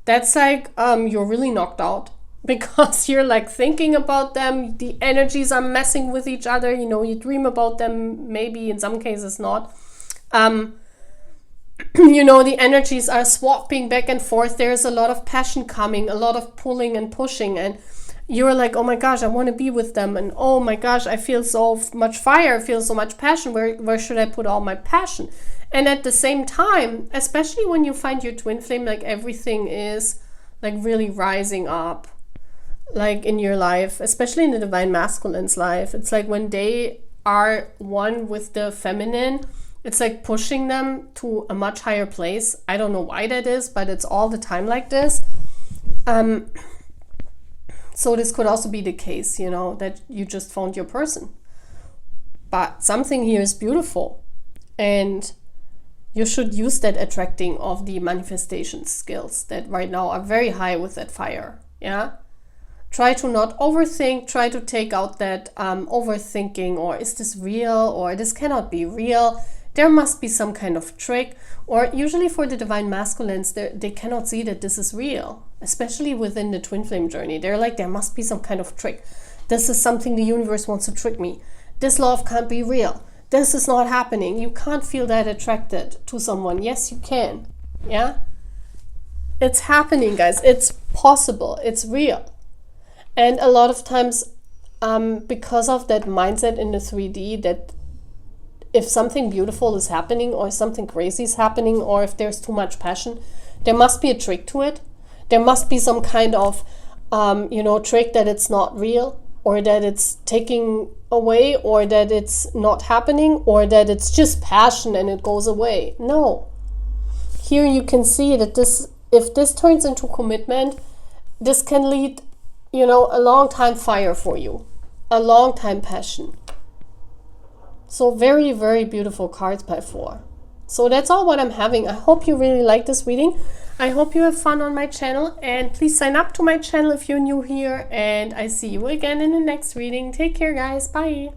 That's like you're really knocked out because you're like thinking about them. The energies are messing with each other. You know, you dream about them, maybe in some cases not. You know, the energies are swapping back and forth. There's a lot of passion coming, a lot of pulling and pushing, and you're like, oh my gosh, I want to be with them, and oh my gosh, I feel so much fire, I feel so much passion. Where should I put all my passion? And at the same time, especially when you find your twin flame, like everything is like really rising up, like in your life, especially in the divine masculine's life. It's like when they are one with the feminine, it's like pushing them to a much higher place. I don't know why that is, but it's all the time like this. So this could also be the case, you know, that you just found your person. But something here is beautiful. And you should use that attracting of the manifestation skills that right now are very high with that fire. Yeah. Try to not overthink. Try to take out that overthinking, or is this real, or this cannot be real. There must be some kind of trick. Or usually for the divine masculines, they cannot see that this is real, especially within the twin flame journey. They're like, there must be some kind of trick. This is something the universe wants to trick me. This love can't be real. This is not happening. You can't feel that attracted to someone. Yes, you can. Yeah? It's happening, guys. It's possible. It's real. And a lot of times, because of that mindset in the 3D, that if something beautiful is happening or something crazy is happening, or if there's too much passion, there must be a trick to it. There must be some kind of trick that it's not real, or that it's taking away, or that it's not happening, or that it's just passion and it goes away. No. Here you can see that if this turns into commitment, this can lead, a long time fire for you, a long time passion. So very, very beautiful cards by 4. So that's all what I'm having. I hope you really like this reading. I hope you have fun on my channel, and please sign up to my channel if you're new here, and I see you again in the next reading. Take care, guys. Bye.